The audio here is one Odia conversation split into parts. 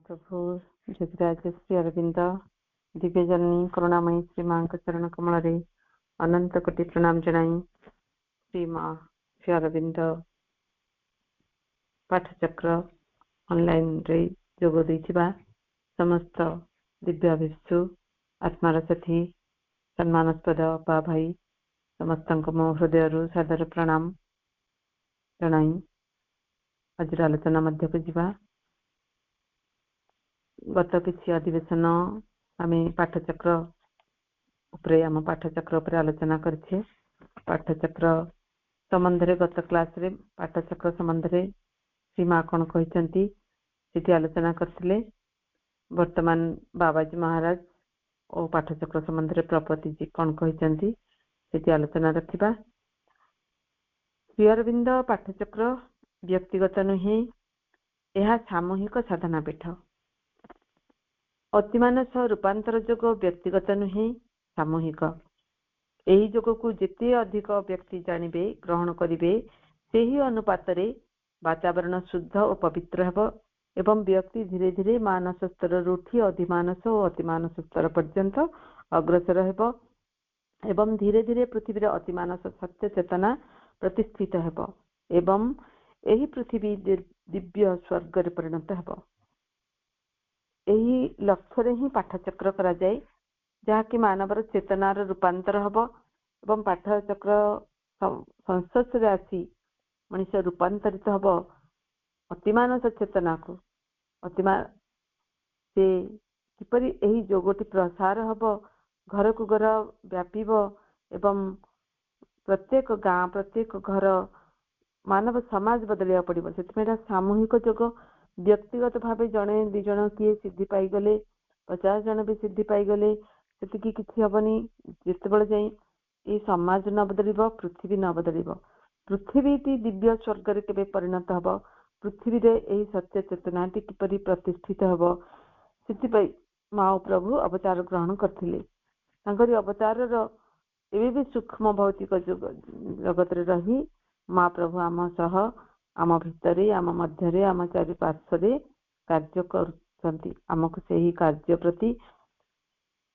प्रभु जगराज श्री अरविंद दिव्यजननी करुणामयी श्री मां चरण कमल अनंत कोटि प्रणाम जनाई श्री मां श्री अरविंद पाठचक्र ऑनलाइन रे जोग देइथिबा समस्त दिव्य भिक्षु आत्मार साथी सम्मानस्पद बा भाई समस्त मो हृदय सादर प्रणाम जनाई आज आलोचना मध्य को जीवा। गत किसी अधिवेशन आम पाठचक्र उपरे आम पाठचक्र उपरे आलोचना करछे। पाठचक्र संबंध रे गत क्लास रे पाठचक्र संबंध रे सीमा कौन कहते सीटी आलोचना करथिले। वर्तमान बाबाजी महाराज और पाठचक्र संबंध रे प्रपति जी कौन कहते सीटी आलोचना रखिबा। श्री अरविंद पाठचक्र व्यक्तिगत नुहे, यह सामूहिक साधना पीठ। अतिमानस रूपांतर जोग व्यक्तिगत नुहे, सामूहिक। यही जोग को जिते अधिक व्यक्ति जानवे ग्रहण करेंगे से ही अनुपात रे वातावरण शुद्ध और पवित्र हेब एवं व्यक्ति धीरे धीरे मानस स्तर उठी अधिमानस और अतिमानस स्तर पर्यंत अग्रसर हेब एवं धीरे धीरे पृथ्वी अतिमानस सत्य चेतना प्रतिष्ठित हेब एवं यही पृथ्वी दिव्य स्वर्ग रे परिणत हेब। यही लक्ष्य रे ही पाठचक्र करा जाए, जहाँकि मानवर चेतनार रूपांतर हम एवं पाठचक्र संस्पर्श आसी मनीष रूपांतरित हम अतिमानस चेतना को से किपरि यही जोगटी प्रसार हम घर को घर व्यापीब एवं प्रत्येक गाँ प्रत्येक घर मानव समाज बदलिया पड़ो। से सामूहिक जोग व्यक्तिगत भाव जड़े दि जन किए सिद्धि पाईगले 50 जन भी सिद्धि पाईगले से किसी हेनी। जिते जाए ये समाज न बदल पृथ्वी न बदल पृथ्वी दिव्य स्वर्ग के परिणत हम पृथ्वी रे यही सत्य चेतना किपरि प्रतिष्ठित हम से माँ प्रभु अवतार ग्रहण करते। अवतार एवं भी सूक्ष्म भौतिक जगत रही माँ प्रभु आम सह आम भितर आम मध्य आम चारिपार्श्व कार्य करमको से ही कार्य प्रति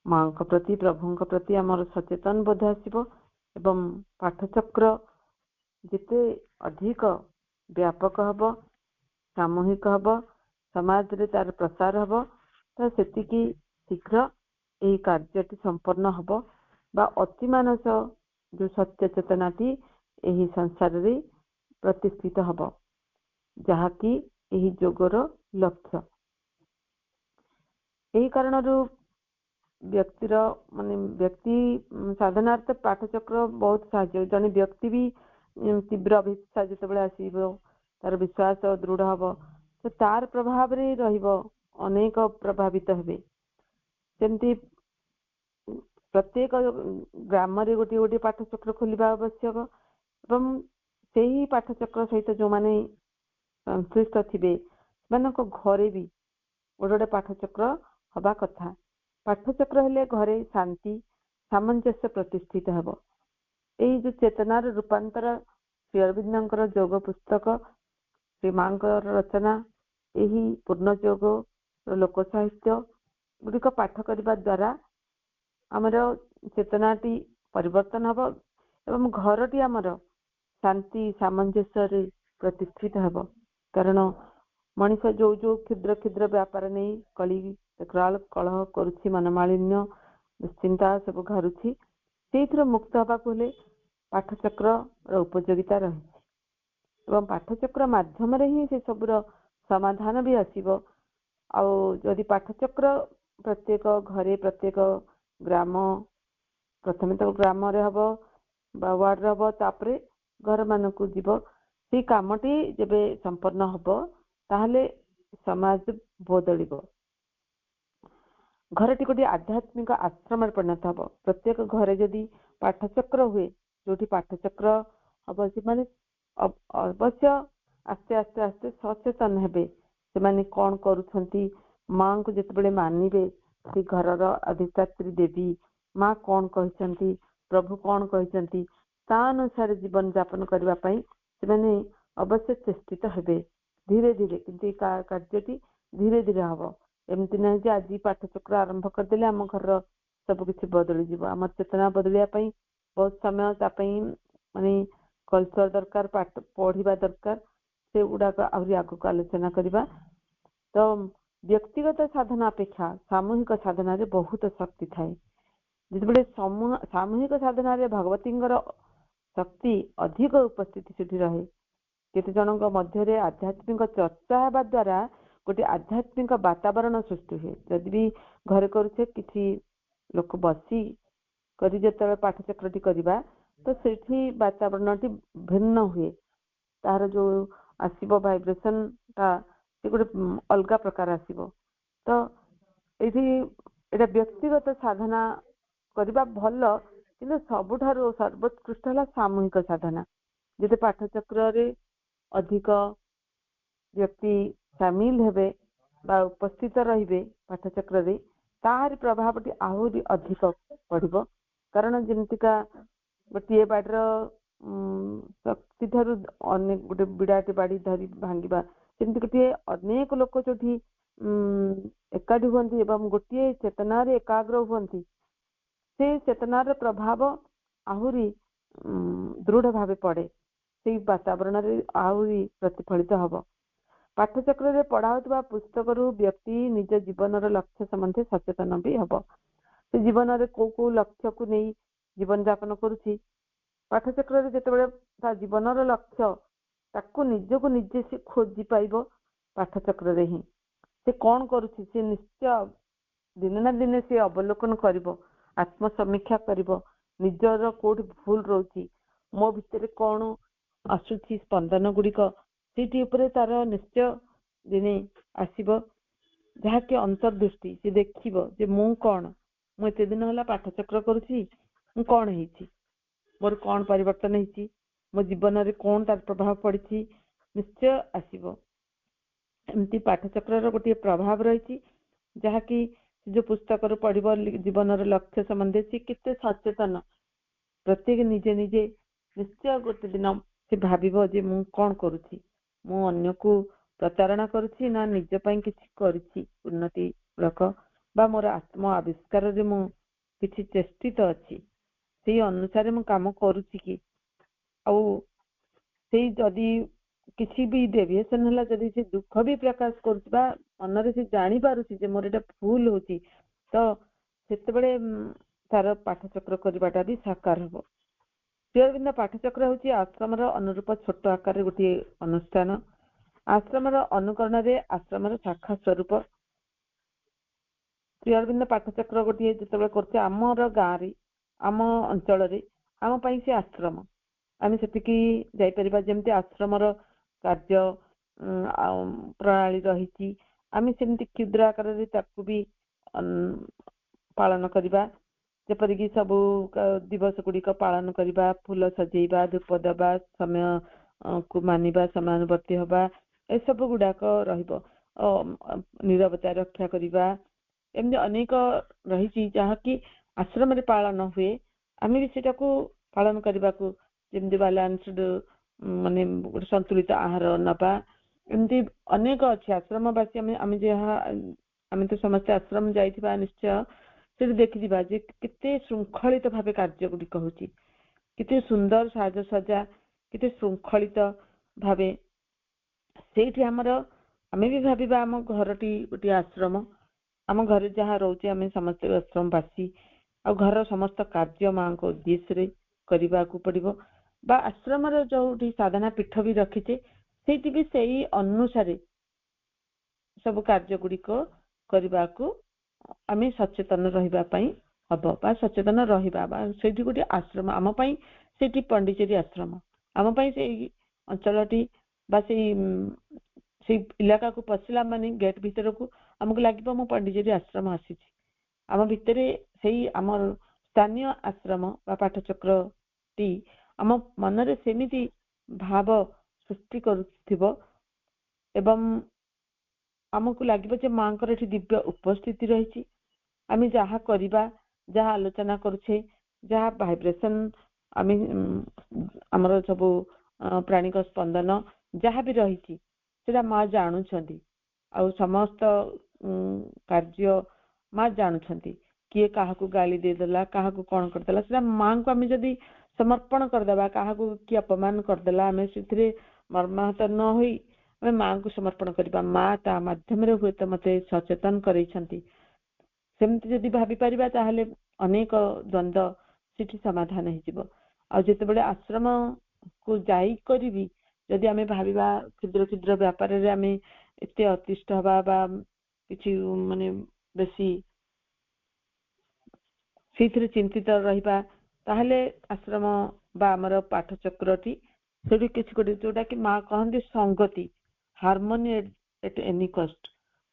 माँ प्रति प्रभु प्रति आमर सचेतन बोध आसव एवं पाठचक्र जिते अधिक व्यापक हम सामूहिक हम समाज रे तार प्रसार हम तो सेतिकी शीघ्र यही कार्यटी संपन्न हम बा अतिमानस जो सत्य चेतनाटी यही संसार रे प्रतिष्ठित हम, जहाँकि यही जोगर लक्ष्य। यही कारण व्यक्तिर माने व्यक्ति साधनार्थ पाठचक्र बहुत साहाय्य। जन व्यक्ति भी तीव्र अभिच्छा जिते आसो तार विश्वास दृढ़ हम तो तार प्रभाव रे रहिबो अनेक प्रभावित हेबे। सेमती प्रत्येक ग्राम रे गोटे गोटे पाठचक्र खोलिबा आवश्यक एवं से ही पाठचक्र सहित जो माने संश्लिष्ट थिबे मानक घरे भी गोटे गोटे पाठचक्र हवा कथा। पाठचक्र हेले घरे शांति सामंजस्य प्रतिष्ठित हेब। यही जो चेतनार रूपांतर श्री अरविंदर जोग पुस्तक श्री मां रचना यही पूर्ण जोग लोक साहित्य गुड़िक पाठ करने द्वारा आमर चेतनाटी परिवर्तन हम एवं घरटी आमर शांति सामंजस्य प्रतिष्ठित हेब। कारण मनीष जो जो क्षुद्र क्षुद्र व्यापार नहीं कली कलह करुछि मनमालिन्य दुश्चिंता सब घारुछि से मुक्त हवा हेले पाठचक्र उपयोगिता रही एवं पाठचक्र माध्यम ही से सबूर समाधान भी आसीबो। आदि पाठचक्र प्रत्येक घरे प्रत्येक ग्राम प्रथम तो ग्राम रे हबो बा वार्ड रे हबो तापरे घर मानकू जीव से कामटी जेबे संपन्न हबो ताहले समाज बदलिबो। घरटी गोटे आध्यात्मिक आश्रम परिणत हम। प्रत्येक घरे जदि पाठचक्र हुए जो पाठचक्र हम से अवश्य आस्ते आस्ते आस्ते सचेतन हेबे से कौन करुछंती माँ को जिते मानिबे से घरर अधिष्ठात्री देवी माँ कौन कहते प्रभु कौन कहते अनुसार जीवन यापन करने से अवश्य चेष्टित हेबे धीरे धीरे किंतु कार्यटी धीरे धीरे हम ଏମିତି ନାହିଁ ଯେ ଆଜି ପାଠଚକ୍ର ଆରମ୍ଭ କରିଦେଲେ ଆମ ଘରର ସବୁ କିଛି ବଦଳିଯିବ। ଆମ ଚେତନା ବଦଳିବା ପାଇଁ ବହୁତ ସମୟ ତା ପାଇଁ ମାନେ କଲଚର ଦରକାର, ପାଠ ପଢିବା ଦରକାର, ସେଗୁଡାକ ଆହୁରି ଆଗକୁ ଆଲୋଚନା କରିବା। ତ ବ୍ୟକ୍ତିଗତ ସାଧନା ଅପେକ୍ଷା ସାମୂହିକ ସାଧନାରେ ବହୁତ ଶକ୍ତି ଥାଏ। ଯେତେବେଳେ ସାମୂହିକ ସାଧନାରେ ଭଗବତୀଙ୍କର ଶକ୍ତି ଅଧିକ ଉପସ୍ଥିତି ସେଠି ରହେ। କେତେ ଜଣଙ୍କ ମଧ୍ୟରେ ଆଧ୍ୟାତ୍ମିକ ଚର୍ଚ୍ଚା ହେବା ଦ୍ୱାରା ଗୋଟେ ଆଧ୍ୟାତ୍ମିକ ବାତାବରଣ ସୃଷ୍ଟି ହୁଏ। ଯଦି ବି ଘରେ କରୁଛେ କିଛି ଲୋକ ବସି କରି ଯେତେବେଳେ ପାଠଚକ୍ରଟି କରିବା ତ ସେଠି ବାତାବରଣଟି ଭିନ୍ନ ହୁଏ। ତାହାର ଯୋଉ ଆସିବ ଭାଇବ୍ରେସନ ଟା ସେ ଗୋଟେ ଅଲଗା ପ୍ରକାର ଆସିବ। ତ ଏଇଠି ଏଇଟା ବ୍ୟକ୍ତିଗତ ସାଧନା କରିବା ଭଲ, କିନ୍ତୁ ସବୁଠାରୁ ସର୍ବୋତ୍କୃଷ୍ଟ ହେଲା ସାମୂହିକ ସାଧନା। ଯେତେ ପାଠଚକ୍ରରେ ଅଧିକ ବ୍ୟକ୍ତି ସାମିଲ ହେବେ ବା ଉପସ୍ଥିତ ରହିବେ ପାଠଚକ୍ରରେ, ତାହାରି ପ୍ରଭାବଟି ଆହୁରି ଅଧିକ ପଡିବ। କାରଣ ଯେମିତିକା ଗୋଟିଏ ବାଡିର ଶକ୍ତି ଠାରୁ ଅନେକ ଗୋଟେ ବିଡାଟେ ବାଡି ଧରି ଭାଙ୍ଗିବା, ସେମିତି ଗୋଟିଏ ଅନେକ ଲୋକ ଯୋଉଠି ଏକାଠି ହୁଅନ୍ତି ଏବଂ ଗୋଟିଏ ଚେତନାରେ ଏକାଗ୍ର ହୁଅନ୍ତି, ସେ ଚେତନାର ପ୍ରଭାବ ଆହୁରି ଦୃଢ ଭାବେ ପଡେ, ସେଇ ବାତାବରଣରେ ଆହୁରି ପ୍ରତିଫଳିତ ହବ। ପାଠଚକ୍ରରେ ପଢା ହେଉଥିବା ପୁସ୍ତକରୁ ବ୍ୟକ୍ତି ନିଜ ଜୀବନର ଲକ୍ଷ୍ୟ ସମ୍ବନ୍ଧରେ ସଚେତନ ବି ହବ। ସେ ଜୀବନରେ କୋଉ କୋଉ ଲକ୍ଷ୍ୟକୁ ନେଇ ଜୀବନ ଯାପନ କରୁଛି, ପାଠଚକ୍ରରେ ଯେତେବେଳେ ତା ଜୀବନର ଲକ୍ଷ୍ୟ ତାକୁ ନିଜକୁ ନିଜେ ସେ ଖୋଜି ପାଇବ ପାଠଚକ୍ରରେ ହିଁ। ସେ କଣ କରୁଛି ସେ ନିଶ୍ଚୟ ଦିନେ ନା ଦିନେ ସେ ଅବଲୋକନ କରିବ, ଆତ୍ମସମୀକ୍ଷା କରିବ, ନିଜର କୋଉଠି ଭୁଲ ରହୁଛି, ମୋ ଭିତରେ କଣ ଆସୁଛି ସ୍ପନ୍ଦନ ଗୁଡିକ, ସେଇଠି ଉପରେ ତାର ନିଶ୍ଚୟ ଦିନେ ଆସିବ ଯାହାକି ଅନ୍ତର୍ଦୃଷ୍ଟି। ସେ ଦେଖିବ ଯେ ମୁଁ କଣ, ମୁଁ ଏତେ ଦିନ ହେଲା ପାଠଚକ୍ର କରୁଛି, ମୁଁ କଣ ହେଇଛି, ମୋର କଣ ପରିବର୍ତ୍ତନ ହେଇଛି, ମୋ ଜୀବନରେ କଣ ତାର ପ୍ରଭାବ ପଡିଛି, ନିଶ୍ଚୟ ଆସିବ। ଏମିତି ପାଠଚକ୍ରର ଗୋଟିଏ ପ୍ରଭାବ ରହିଛି, ଯାହାକି ଯୋଉ ପୁସ୍ତକରୁ ପଢିବ ଜୀବନର ଲକ୍ଷ୍ୟ ସମ୍ବନ୍ଧରେ ସେ କେତେ ସଚେତନ, ପ୍ରତ୍ୟେକ ନିଜେ ନିଜେ ନିଶ୍ଚୟ ଗୋଟେ ଦିନ ସେ ଭାବିବ ଯେ ମୁଁ କଣ କରୁଛି, ମୁଁ ଅନ୍ୟକୁ ପ୍ରତାରଣା କରୁଛି ନା ନିଜ ପାଇଁ କିଛି କରିଛି ଉନ୍ନତି ମୂଳକ, ବା ମୋର ଆତ୍ମ ଆବିଷ୍କାରରେ ମୁଁ କିଛି ଚେଷ୍ଟିତ ଅଛି, ସେଇ ଅନୁସାରେ ମୁଁ କାମ କରୁଛି କି। ଆଉ ସେଇ ଯଦି କିଛି ବି ଡେଭିଏସନ ହେଲା, ଯଦି ସେ ଦୁଃଖ ବି ପ୍ରକାଶ କରୁଛି ବା ମନରେ ସେ ଜାଣିପାରୁଛି ଯେ ମୋର ଏଇଟା ଭୁଲ ହଉଛି, ତ ସେତେବେଳେ ତାର ପାଠଚକ୍ର କରିବାଟା ବି ସାକାର ହବ। ଶ୍ରୀ ଅରବିନ୍ଦ ପାଠଚକ୍ର ହେଉଛି ଆଶ୍ରମର ଅନୁରୂପ ଛୋଟ ଆକାରରେ ଗୋଟିଏ ଅନୁଷ୍ଠାନ। ଆଶ୍ରମର ଅନୁକରଣରେ ଆଶ୍ରମର ଶାଖା ସ୍ୱରୂପ। ଶ୍ରୀ ଅରବିନ୍ଦ ପାଠଚକ୍ର ଗୋଟିଏ ଯେତେବେଳେ କରୁଛେ ଆମର ଗାଁରେ, ଆମ ଅଞ୍ଚଳରେ, ଆମ ପାଇଁ ସେ ଆଶ୍ରମ। ଆମେ ସେଠିକି ଯାଇପାରିବା। ଯେମିତି ଆଶ୍ରମର କାର୍ଯ୍ୟ ପ୍ରଣାଳୀ ରହିଛି, ଆମେ ସେମିତି କ୍ଷୁଦ୍ର ଆକାରରେ ତାକୁ ବି ପାଳନ କରିବା। ଯେପରିକି ସବୁ ଦିବସ ଗୁଡିକ ପାଳନ କରିବା, ଫୁଲ ସଜେଇବା, ଧୂପ ଦେବା, ସମୟକୁ ମାନିବା, ସମୟାନୁବର୍ତ୍ତୀ ହବା, ଏସବୁ ଗୁଡାକ ରହିବ। ନିରବତା ରକ୍ଷା କରିବା, ଏମିତି ଅନେକ ରହିଛି ଯାହାକି ଆଶ୍ରମରେ ପାଳନ ହୁଏ। ଆମେ ବି ସେଟାକୁ ପାଳନ କରିବାକୁ, ଯେମିତି ବାଲାନ୍ସଡ ମାନେ ଗୋଟେ ସନ୍ତୁଳିତ ଆହାର ନବା, ଏମିତି ଅନେକ ଅଛି। ଆଶ୍ରମବାସୀ ଆମେ ଯାହା ଆମେ ତ ସମସ୍ତେ ଆଶ୍ରମ ଯାଇଥିବା ନିଶ୍ଚୟ, ସେଠି ଦେଖିଯିବା ଯେ କେତେ ଶୃଙ୍ଖଳିତ ଭାବେ କାର୍ଯ୍ୟ ଗୁଡିକ ହଉଛି, କେତେ ସୁନ୍ଦର ସାଜସଜା, କେତେ ଶୃଙ୍ଖଳିତ ଭାବେ। ସେଇଠି ଆମେ ବି ଭାବିବା ଆମ ଘରଟି ଗୋଟିଏ ଆଶ୍ରମ, ଆମ ଘରେ ଯାହା ରହୁଛି ଆମେ ସମସ୍ତେ ଆଶ୍ରମବାସୀ, ଆଉ ଘରର ସମସ୍ତ କାର୍ଯ୍ୟ ମାଙ୍କ ଉଦ୍ଦେଶ୍ୟରେ କରିବାକୁ ପଡିବ। ବା ଆଶ୍ରମର ଯୋଉଠି ସାଧନା ପୀଠ ବି ରଖିଛେ, ସେଇଠି ବି ସେଇ ଅନୁସାରେ ସବୁ କାର୍ଯ୍ୟ ଗୁଡିକ କରିବାକୁ ଆମେ ସଚେତନ ରହିବା ପାଇଁ ହବ, ବା ସଚେତନ ରହିବା। ବା ସେଇଠି ଗୋଟେ ଆଶ୍ରମ ଆମ ପାଇଁ, ସେଇଠି ପଣ୍ଡିଚେରୀ ଆଶ୍ରମ ଆମ ପାଇଁ। ସେଇ ଅଞ୍ଚଳଟି ବା ସେଇ ଇଲାକାକୁ ପଶିଲା ମାନେ ଗେଟ୍ ଭିତରକୁ ଆମକୁ ଲାଗିବ ମୁଁ ପଣ୍ଡିଚେରୀ ଆଶ୍ରମ ଆସିଛି। ଆମ ଭିତରେ ସେଇ ଆମର ସ୍ଥାନୀୟ ଆଶ୍ରମ ବା ପାଠଚକ୍ରଟି ଆମ ମନରେ ସେମିତି ଭାବ ସୃଷ୍ଟି କରୁଥିବ ଏବଂ ଆମକୁ ଲାଗିବ ଯେ ମାଙ୍କର ଏଠି ଦିବ୍ୟ ଉପସ୍ଥିତି ରହିଛି। ଆମେ ଯାହା କରିବା, ଯାହା ଆଲୋଚନା କରୁଛେ, ଯାହା ଭାଇବ୍ରେସନ, ଆମେ ଆମର ସବୁ ପ୍ରାଣିକ ସ୍ପନ୍ଦନ ଯାହା ବି ରହିଛି ସେଟା ମା ଜାଣୁଛନ୍ତି। ଆଉ ସମସ୍ତ କାର୍ଯ୍ୟ ମା ଜାଣୁଛନ୍ତି। କିଏ କାହାକୁ ଗାଳି ଦେଇଦେଲା, କାହାକୁ କ'ଣ କରିଦେଲା, ସେଟା ମାଙ୍କୁ ଆମେ ଯଦି ସମର୍ପଣ କରିଦେବା, କାହାକୁ କିଏ ଅପମାନ କରିଦେଲା, ଆମେ ସେଥିରେ ମର୍ମାହତ ନ ହୋଇ ଆମେ ମାଙ୍କୁ ସମର୍ପଣ କରିବା। ମା ତା ମାଧ୍ୟମରେ ହୁଏତ ମତେ ସଚେତନ କରେଇଛନ୍ତି। ସେମିତି ଯଦି ଭାବିପାରିବା ତାହେଲେ ଅନେକ ଦ୍ୱନ୍ଦ୍ୱ ସେଠି ସମାଧାନ ହେଇଯିବ। ଆଉ ଯେତେବେଳେ ଆଶ୍ରମକୁ ଯାଇକରି ବି ଯଦି ଆମେ ଭାବିବା କ୍ଷୁଦ୍ର କ୍ଷୁଦ୍ର ବ୍ୟାପାରରେ ଆମେ ଏତେ ଅତିଷ୍ଠ ହବା ବା କିଛି ମାନେ ବେଶୀ ସେଇଥିରେ ଚିନ୍ତିତ ରହିବା, ତାହେଲେ ଆଶ୍ରମ ବା ଆମର ପାଠଚକ୍ରଟି ସେଠି କିଛି ଗୋଟେ ଯୋଉଟା କି ମା କହନ୍ତି ସଂଗତି, ହାରମୋନି ଏଟ୍ ଏନି କଷ୍ଟ।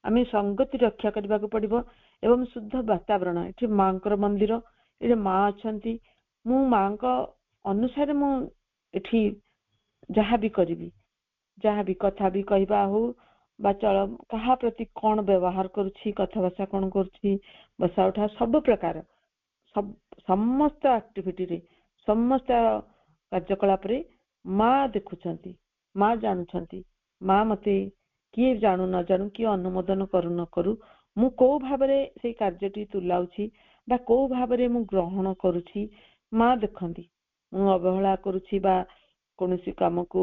ଆମେ ସଂଗତି ରକ୍ଷା କରିବାକୁ ପଡିବ ଏବଂ ଶୁଦ୍ଧ ବାତାବରଣ। ଏଠି ମାଙ୍କର ମନ୍ଦିର, ଏଠି ମା ଅଛନ୍ତି। ମୁଁ ମାଙ୍କ ଅନୁସାରେ ମୁଁ ଏଠି ଯାହା ବି କରିବି, ଯାହା ବି କଥା ବି କହିବା ହଉ ବା ଚଳ, କାହା ପ୍ରତି କ'ଣ ବ୍ୟବହାର କରୁଛି, କଥାଭାଷା କ'ଣ କରୁଛି, ବସା ଉଠା ସବୁ ପ୍ରକାର ସମସ୍ତ ଆକ୍ଟିଭିଟିରେ, ସମସ୍ତ କାର୍ଯ୍ୟକଳାପରେ ମା ଦେଖୁଛନ୍ତି, ମା ଜାଣୁଛନ୍ତି। ମା ମତେ କିଏ ଜାଣୁ ନ ଜାଣୁ, କିଏ ଅନୁମୋଦନ କରୁ ନ କରୁ, ମୁଁ କୋଉ ଭାବରେ ସେଇ କାର୍ଯ୍ୟଟି ତୁଲାଉଛି ବା କୋଉ ଭାବରେ ମୁଁ ଗ୍ରହଣ କରୁଛି, ମା ଦେଖନ୍ତି। ମୁଁ ଅବହେଳା କରୁଛି ବା କୌଣସି କାମକୁ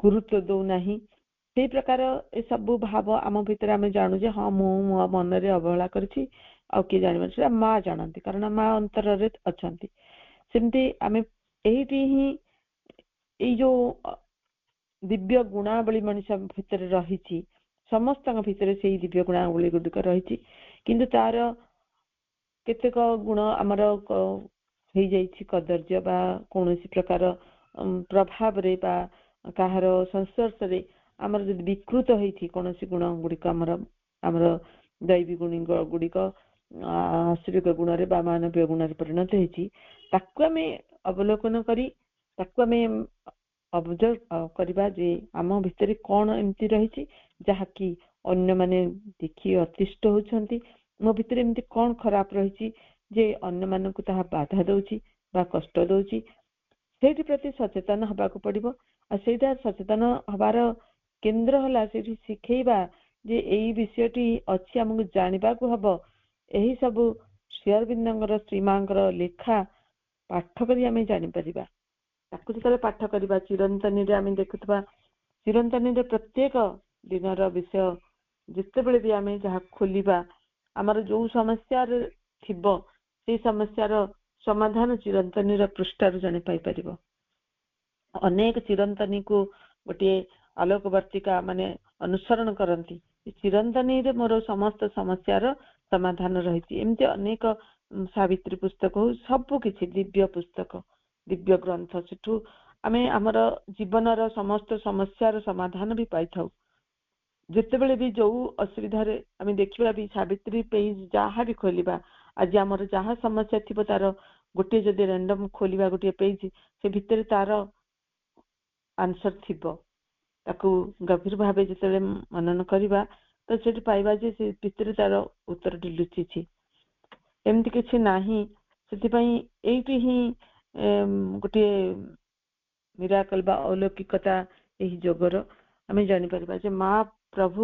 ଗୁରୁତ୍ୱ ଦଉନାହିଁ, ସେଇ ପ୍ରକାର ଏସବୁ ଭାବ ଆମ ଭିତରେ ଆମେ ଜାଣୁ ଯେ ହଁ ମୁଁ ମୋ ମନରେ ଅବହେଳା କରିଛି, ଆଉ କିଏ ଜାଣିବ, ସେଟା ମା ଜାଣନ୍ତି, କାରଣ ମା ଅନ୍ତରରେ ଅଛନ୍ତି। ସେମିତି ଆମେ ଏଇଠି ହିଁ ଏଇ ଯୋଉ ଦିବ୍ୟ ଗୁଣାବଳୀ ମଣିଷ ଭିତରେ ରହିଛି, ସମସ୍ତଙ୍କ ଭିତରେ ସେଇ ଦିବ୍ୟ ଗୁଣାବଳୀ ଗୁଡ଼ିକ ରହିଛି, କିନ୍ତୁ ତାର କେତେକ ଗୁଣ ଆମର ହେଇଯାଇଛି କଦର୍ଯ୍ୟ ବା କୌଣସି ପ୍ରକାର ପ୍ରଭାବରେ ବା କାହାର ସଂସ୍ପର୍ଶରେ ଆମର ଯଦି ବିକୃତ ହେଇଛି କୌଣସି ଗୁଣ ଗୁଡ଼ିକ, ଆମର ଦୈବୀ ଗୁଣିକ ଗୁଡ଼ିକ ଆଶ୍ରିକ ଗୁଣରେ ବା ମାନବୀୟ ଗୁଣରେ ପରିଣତ ହେଇଛି, ତାକୁ ଆମେ ଅବଲୋକନ କରି ତାକୁ ଆମେ ଅବଜର୍ଭ କରିବା ଯେ ଆମ ଭିତରେ କ'ଣ ଏମିତି ରହିଛି ଯାହାକି ଅନ୍ୟମାନେ ଦେଖି ଅତିଷ୍ଠ ହଉଛନ୍ତି, ମୋ ଭିତରେ ଏମିତି କ'ଣ ଖରାପ ରହିଛି ଯେ ଅନ୍ୟମାନଙ୍କୁ ତାହା ବାଧା ଦଉଛି ବା କଷ୍ଟ ଦଉଛି। ସେଇଠି ପ୍ରତି ସଚେତନ ହବାକୁ ପଡିବ। ଆଉ ସେଇଟା ସଚେତନ ହବାର କେନ୍ଦ୍ର ହେଲା ସେଇଠି ଶିଖେଇବା ଯେ ଏଇ ବିଷୟଟି ଅଛି, ଆମକୁ ଜାଣିବାକୁ ହବ। ଏହି ସବୁ ଶ୍ରୀ ଅରବିନ୍ଦଙ୍କର, ଶ୍ରୀମାଙ୍କର ଲେଖା ପାଠ କରି ଆମେ ଜାଣିପାରିବା। ତାକୁ ଯେତେବେଳେ ପାଠ କରିବା, ଚିରନ୍ତନୀରେ ଆମେ ଦେଖୁଥିବା, ଚିରନ୍ତନୀରେ ପ୍ରତ୍ୟେକ ଦିନର ବିଷୟ ଯେତେବେଳେ ବି ଆମେ ଯାହା ଖୋଲିବା, ଆମର ଯୋଉ ସମସ୍ୟାରେ ଥିବ ସେଇ ସମସ୍ୟାର ସମାଧାନ ଚିରନ୍ତନୀର ପୃଷ୍ଠାରୁ ଜଣେ ପାଇପାରିବ। ଅନେକ ଚିରନ୍ତନୀକୁ ଗୋଟିଏ ଆଲୋକବର୍ତ୍ତିକା ମାନେ ଅନୁସରଣ କରନ୍ତି। ଚିରନ୍ତନୀରେ ମୋର ସମସ୍ତ ସମସ୍ୟାର ସମାଧାନ ରହିଛି। ଏମିତି ଅନେକ ସାବିତ୍ରୀ ପୁସ୍ତକ ହଉ, ସବୁ କିଛି ଦିବ୍ୟ ପୁସ୍ତକ, ଦିବ୍ୟ ଗ୍ରନ୍ଥ, ସେଠୁ ଆମେ ଆମର ଜୀବନର ସମସ୍ତ ସମସ୍ୟାର ସମାଧାନ ବି ପାଇଥାଉ। ଯେତେବେଳେ ବି ଯୋଉ ଅସୁବିଧାରେ ଆମେ ଦେଖିବା ବି ସାବିତ୍ରୀ ପେଜ ଯାହା ବି ଖୋଲିବା, ଆଜି ଆମର ଯାହା ସମସ୍ୟା ଥିବ ତାର ଗୋଟିଏ ଯଦି ର୍ୟାଣ୍ଡମ ଖୋଲିବା ଗୋଟିଏ ପେଜ, ସେ ଭିତରେ ତାର ଆନ୍ସର ଥିବ। ତାକୁ ଗଭୀର ଭାବେ ଯେତେବେଳେ ମନନ କରିବା ତ ସେଠି ପାଇବା ଯେ ସେ ଭିତରେ ତାର ଉତ୍ତରଟି ଲୁଚିଛି। ଏମିତି କିଛି ନାହିଁ। ସେଥିପାଇଁ ଏଇଠି ହିଁ ଗୋଟିଏ ମିରାକଲ ବା ଅଲୌକିକତା ଏହି ଯୋଗର ଆମେ ଜାଣିପାରିବା ଯେ ମା ପ୍ରଭୁ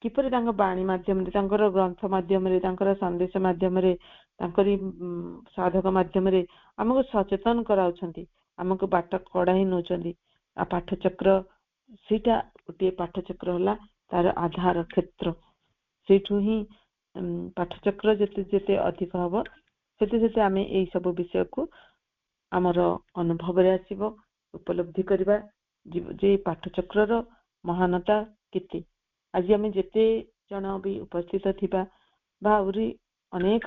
କିପରି ତାଙ୍କ ବାଣୀ ମାଧ୍ୟମରେ, ତାଙ୍କର ଗ୍ରନ୍ଥ ମାଧ୍ୟମରେ, ତାଙ୍କର ସନ୍ଦେଶ ମାଧ୍ୟମରେ, ତାଙ୍କରି ସାଧକ ମାଧ୍ୟମରେ ଆମକୁ ସଚେତନ କରାଉଛନ୍ତି, ଆମକୁ ବାଟ କଢାଇ ନେଉଛନ୍ତି। ଆଉ ପାଠଚକ୍ର, ସେଇଟା ଗୋଟିଏ ପାଠଚକ୍ର ହେଲା ତାର ଆଧାର କ୍ଷେତ୍ର। ସେଇଠୁ ହିଁ ପାଠଚକ୍ର ଯେତେ ଯେତେ ଅଧିକ ହବ ସେତେ ସେତେ ଆମେ ଏଇ ସବୁ ବିଷୟକୁ ଆମର ଅନୁଭବରେ ଆସିବ, ଉପଲବ୍ଧି କରିବା ଯେ ପାଠଚକ୍ରର ମହାନତା କେତେ। ଆଜି ଆମେ ଯେତେ ଜଣ ବି ଉପସ୍ଥିତ ଥିବା ବା ଆହୁରି ଅନେକ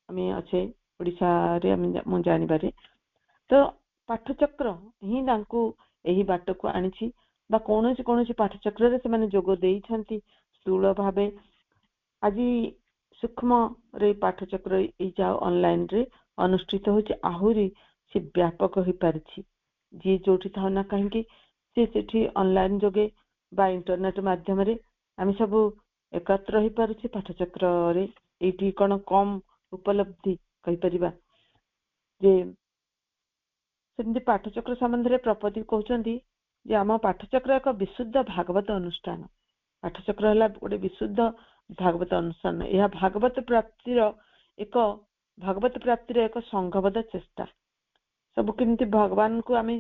ଆମେ ଅଛେ ଓଡ଼ିଶାରେ, ମୁଁ ଜାଣିବାରେ, ତ ପାଠଚକ୍ର ହିଁ ତାଙ୍କୁ ଏହି ବାଟକୁ ଆଣିଛି ବା କୌଣସି କୌଣସି ପାଠଚକ୍ରରେ ସେମାନେ ଯୋଗ ଦେଇଛନ୍ତି ସ୍ଥୂଳ ଭାବେ। ଆଜି ସୂକ୍ଷ୍ମରେ ପାଠଚକ୍ର ଏଇ ଯାଉ ଅନଲାଇନରେ ଅନୁଷ୍ଠିତ ହଉଛି, ଆହୁରି ସେ ବ୍ୟାପକ ହେଇପାରିଛି। ଯିଏ ଯୋଉଠି ଥାଉ ନା କାହିଁକି ସେ ସେଠି ଅନଲାଇନ ଯୋଗେ ବା ଇଣ୍ଟରନେଟ ମାଧ୍ୟମରେ ଆମେ ସବୁ ଏକତ୍ର ହେଇପାରୁଛେ ପାଠଚକ୍ରରେ। ଏଇଠି କ'ଣ କମ ଉପଲବ୍ଧି କହିପାରିବା ଯେ ସେମିତି ପାଠଚକ୍ର ସମ୍ବନ୍ଧରେ ପ୍ରପତି କହୁଛନ୍ତି ଯେ ଆମ ପାଠଚକ୍ର ଏକ ବିଶୁଦ୍ଧ ଭାଗବତ ଅନୁଷ୍ଠାନ। पाठचक्र है गोटे विशुद्ध भागवत अनुसरण यह भागवत प्राप्तिर एक संघबद्ध चेष्टा सब केमती भगवान को आम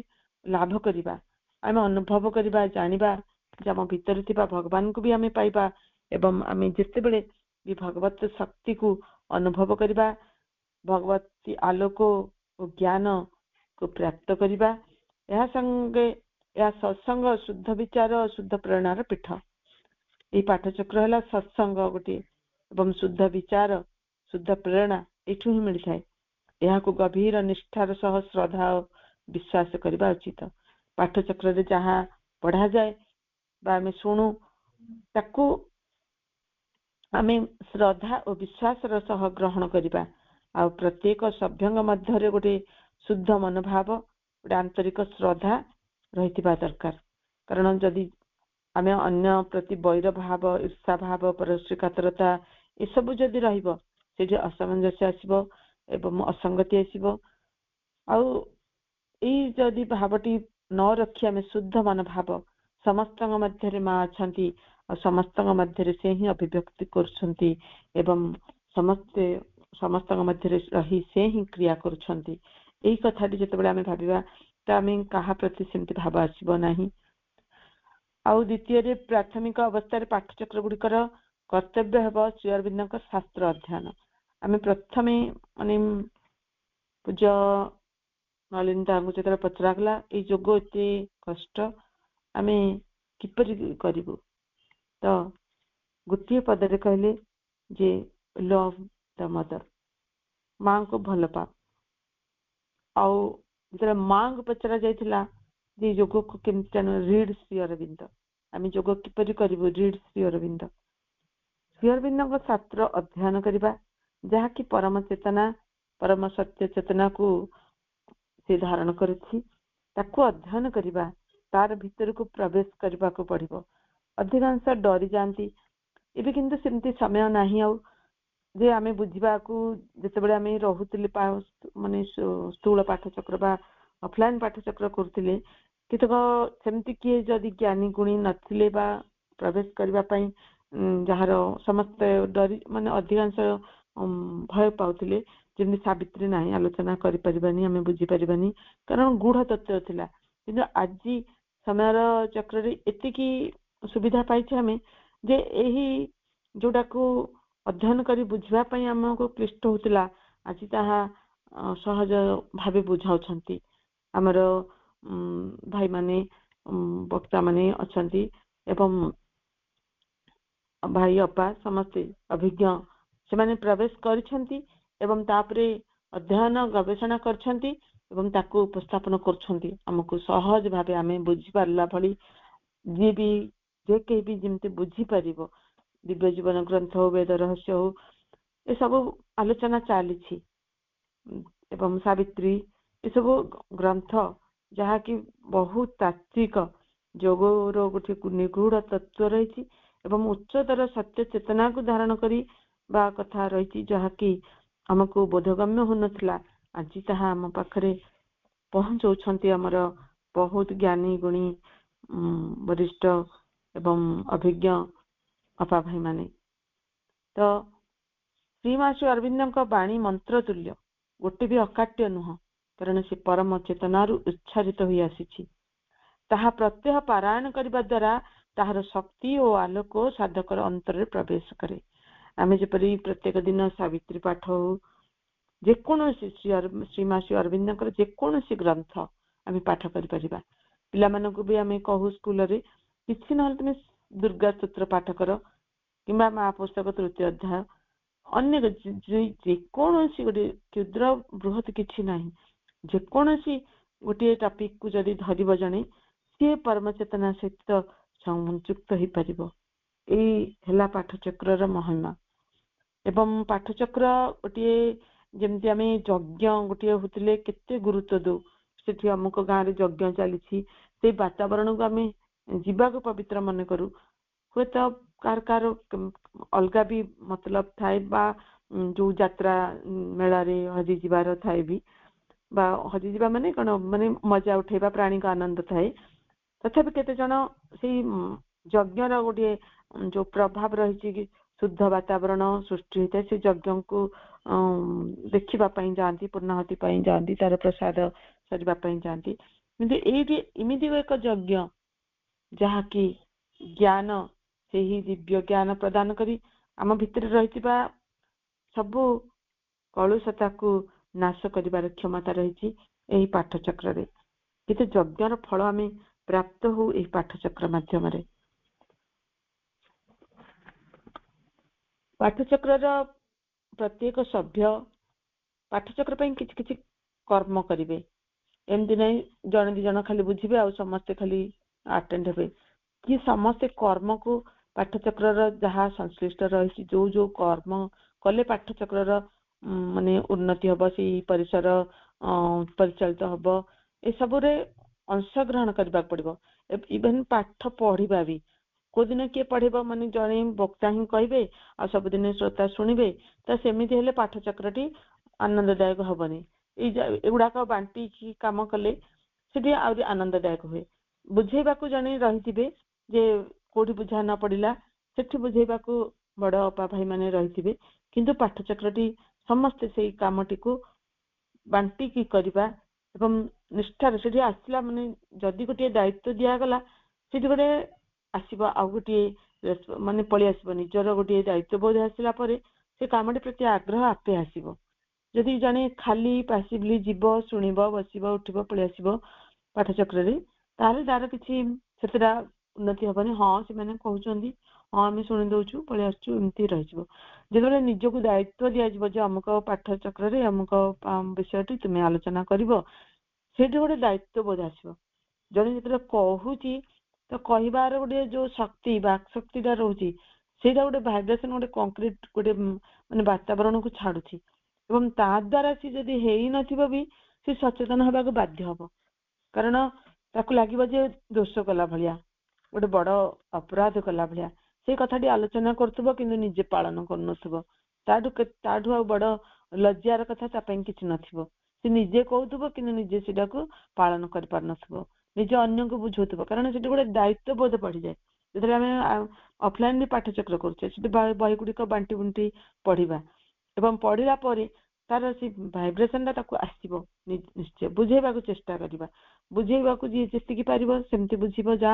लाभ करवा आम अनुभव करवा जानिबा आम भीतर थिबा भगवान को भी आम पाइबा एवं आम जिते बड़े भी भगवत शक्ति को अनुभव करवा भगवती आलोक और ज्ञान को प्राप्त करवा यह संगे यह सत्संग शुद्ध विचार शुद्ध प्रेरणार पीठ ये पाठचक्र है सत्संग गोटे एवं शुद्ध विचार शुद्ध प्रेरणा एठू ही मिलता है यह को गभीर निष्ठार सह श्रद्धा और विश्वास करने उचित पाठचक्र रे जहाँ पढ़ा जाए बा आम शुणु ताकू आम श्रद्धा और विश्वास सह ग्रहण करवा आ प्रत्येक सभ्यंग मध्य गोटे शुद्ध मनोभाव गोटे आंतरिक श्रद्धा रही दरकार कारण जदि आम अन्य प्रति वैर भाव ईर्षा भाव परस्त्रीकातरता ये सब जदि रहिबो सेठी असमंजस्य आसीबो एवं असंगति आसीबो आउ ई जदि भावटी न रखी आम शुद्ध मनोभाव समस्त मध्य माँ अच्छी समस्त मध्य से ही अभिव्यक्ति करछंती एवं समस्त मध्य रही से ही क्रिया करछंती एही कथाटी जेतेबेले आम भाबिबा त आम कहा प्रति सेमति भाव आसीबो नाही आउ द्वितीय प्राथमिक अवस्था पाठचक्र गुड़िकर कर्तव्य हेब श्री अरविंद शास्त्र अध्ययन आम प्रथमे माने पूज्य नलिनता जो पचरागला ये जोग एत कष्ट आम किपरि करिबु तो गोटे पदरे कहले जे लव द मदर माँ को भल पा आउ जो माँ को पचरा जाइथिला जे जोग को केमती रीड श्री अरविंद आम जोग किपरि करिबु रीड श्री अरविंद शास्त्र अध्ययन करबा जहा कि परम चेतना परम सत्य चेतना को से धारण करिछि ताकू अध्ययन करबा तार भीतर को प्रवेश करबा को पड़िबो अधिकांश डरी जाती एबे किंतु सेमती समय नाही आउ जे आमे बुझिबा को जेतेबेले आमे रहुतिले माने स्थूल पाठचक्र बा ऑफलाइन पाठचक्र करथिले कितक सेमती किए जदि ज्ञानी गुणी नथिले बा प्रवेश करबा पई जहार समस्त डरी माने अधिकांश भय पाउथिले जेमि सावित्री नाही आलोचना करि परिबानी आमे बुझी परिबानी कारण गूढ़ तत्व थिला किंतु आज समय चक्र रे एतिकी सुविधा पाइछे आमे जे एही जोडा को अध्ययन करी बुझवा पई हमको क्लिष्ट होतिला आज ताहा सहज भावे बुझाउछंती हमर भाई माने वक्ता माने अछंती एवं भाई अपा समस्त अभिज्ञ से माने प्रवेश करिछंती एवं तापरे अध्ययन गवेषणा करछंती एवं ताको उपस्थापन करछंती हमको सहज भावे आमे बुझी पारला भली जे भी जे के भी जेमते बुझी परिबो दिव्य जीवन ग्रंथ हो वेद रहस्य हो ये सब आलोचना चली एवं सावित्री ये सब ग्रंथ जहाँ की बहुत तात्विक जोगर गोटे निगूढ़ तत्व रही एवं उच्चतर सत्य चेतना को धारण करी बा कथा रही जहाँ की हमको बोधगम्य हो नथिला आज ताहा हम पाखरे पहुंचौछंती हमर बहुत ज्ञानी गुणी वरिष्ठ एवं अभिज्ञ अपा भाई माने तो श्रीमा श्री अरविंद वाणी मंत्र तुल्य गोटे भी अकाट्य नुह कारण से परम चेतनारू उच्छारित होई आसीछि ताहा प्रत्यह पारायण करबा द्वारा ताहार शक्ति और आलोक साधकर अंतर प्रवेश करे आमे जेपरि प्रत्येक दिन सावित्री पाठ हो जेकोसी श्रीमा श्री अरविंद जेकोसी ग्रंथ आमे पाठ करि परिबा पिला मानको भी आमे कहू स्कूल रे किछि न तुमे दुर्गा स्तोत्र पाठ कर किंबा महापुस्तक तृतीय अध्याय अन्य जेकोसी गोटे क्षुद्र बृहत किछि नाही जेकोसी गोटे टॉपिक को जदि धरिब जणे सी परम चेतना सहित संयुक्त हो पारिबो एई हेला पाठचक्र महिमा एवं पाठचक्र गोटे जेमती आमे यज्ञ गोटे होतिले केते गुरुत्व दो सेठी अमुक गाँ रे यज्ञ चली से वातावरण को आमे जीवा को पवित्र मन करू हुए तो कार कार अलगा भी मतलब थाए बा जो यात्रा मेला रे हजी जीवार थाए भी बा हजी जीवा माने कोन माने मजा उठेबा प्राणी का आनंद थाए तथापि केते जण से यज्ञ रा गोटे जो प्रभाव रही शुद्ध वातावरण सृष्टि होता है से यज्ञ को देखा जाती पूर्णाहुति जाती तार प्रसाद सरवाई जाती किंतु ये इमिति एक यज्ञ जहाँकि ज्ञान से ही दिव्य ज्ञान प्रदान करी आम भितर रही सबू कलुषता को नाश कर क्षमता रही पाठचक्र रे किंतु यज्ञर फल आम प्राप्त हो यही पाठचक्र माध्यम पाठचक्र प्रत्येक सभ्य पाठचक्र किछि किछि कर्म करिवे एमती नहीं जन दी जन खाली बुझे आ समस्ते खाली अटेंड हे कि समस्ते कर्म को पाठचक्र जहाँ संश्लिष्ट रही जो जो कर्म कले पाठचक्र माने उन्नति हम से परिसर परिचालित हम ए सबुरे अंशग्रहण करने पड़ो इवेन पाठ पढ़ा भी को दिन किए पढ़े माने जड़े वक्ता ही कहे आ सबुदिन श्रोता शुणे तो सेमती हेले पाठचक्रटी आनंददायक हेनी एगुड़ाक बांटी काम कले से आनंददायक हुए बुझेबा जड़े रही जे कोठी बुझा न पड़ा से बुझेबा बड़ अपा भाई माने रही किंतु पाठचक्रटी समस्ते से कामटी को बांटिकी करवा एवं निष्ठार से आसला माने जदि गोटे दायित्व दिगला से गोटे आसब आ गोटे माने पलि आसब निजर गोटे दायित्व बोध आसला से कामटी प्रति आग्रह आपे आसब जदि जड़े खाली पासिवली जीव शुणव बसब उठब पलि आसब पाठचक्र तार तार किसी उन्नति हेनी हाँ से कहते हाँ आम शुणी दौचु पलि आसचु एमती रही जो निजक दायित्व दिज्व अमुक पाठचक्र अमुक विषयटी तुम्हें आलोचना कर गोटे दायित्व बोध आसो जड़े जो कहूँ तो कहबार गोटे जो शक्ति बाक शक्तिटा रोचे से गोटे भाइब्रेसन गोटे कंक्रीट गोटे माने वातावरण को छाड़ुची एवं ताद्वारा सी जदि हेई नथिबो भी सी सचेतन होगा बाध्य हम कारण ताकू लगे दोष कला भलिया गोटे बड़ अपराध कला भलिया से कथाटी आलोचना करथुबो किंतु निजे पालन करनथुबो ताठू आ बड़ लज्जार कथा तापाई किछि नथिबो से निजे कहथुबो किंतु निजे सेटा को पालन कर पार नथुबो निजे अन्य को बुझौथुबो कारण सेटा गोटे दायित्व बोध पड़ी जाए जेतले आमे ऑफलाइन भी पाठचक्र करछे से बही गुड़िक बांटी बुंटी पढ़िबा एवं पढ़िला परे तार से भाइब्रेसन ताकू आसीबो निश्चय बुझेबा को चेष्टा करिबा बुझेबा को जी जेतिकी पारिबो सेमती बुझिबो जा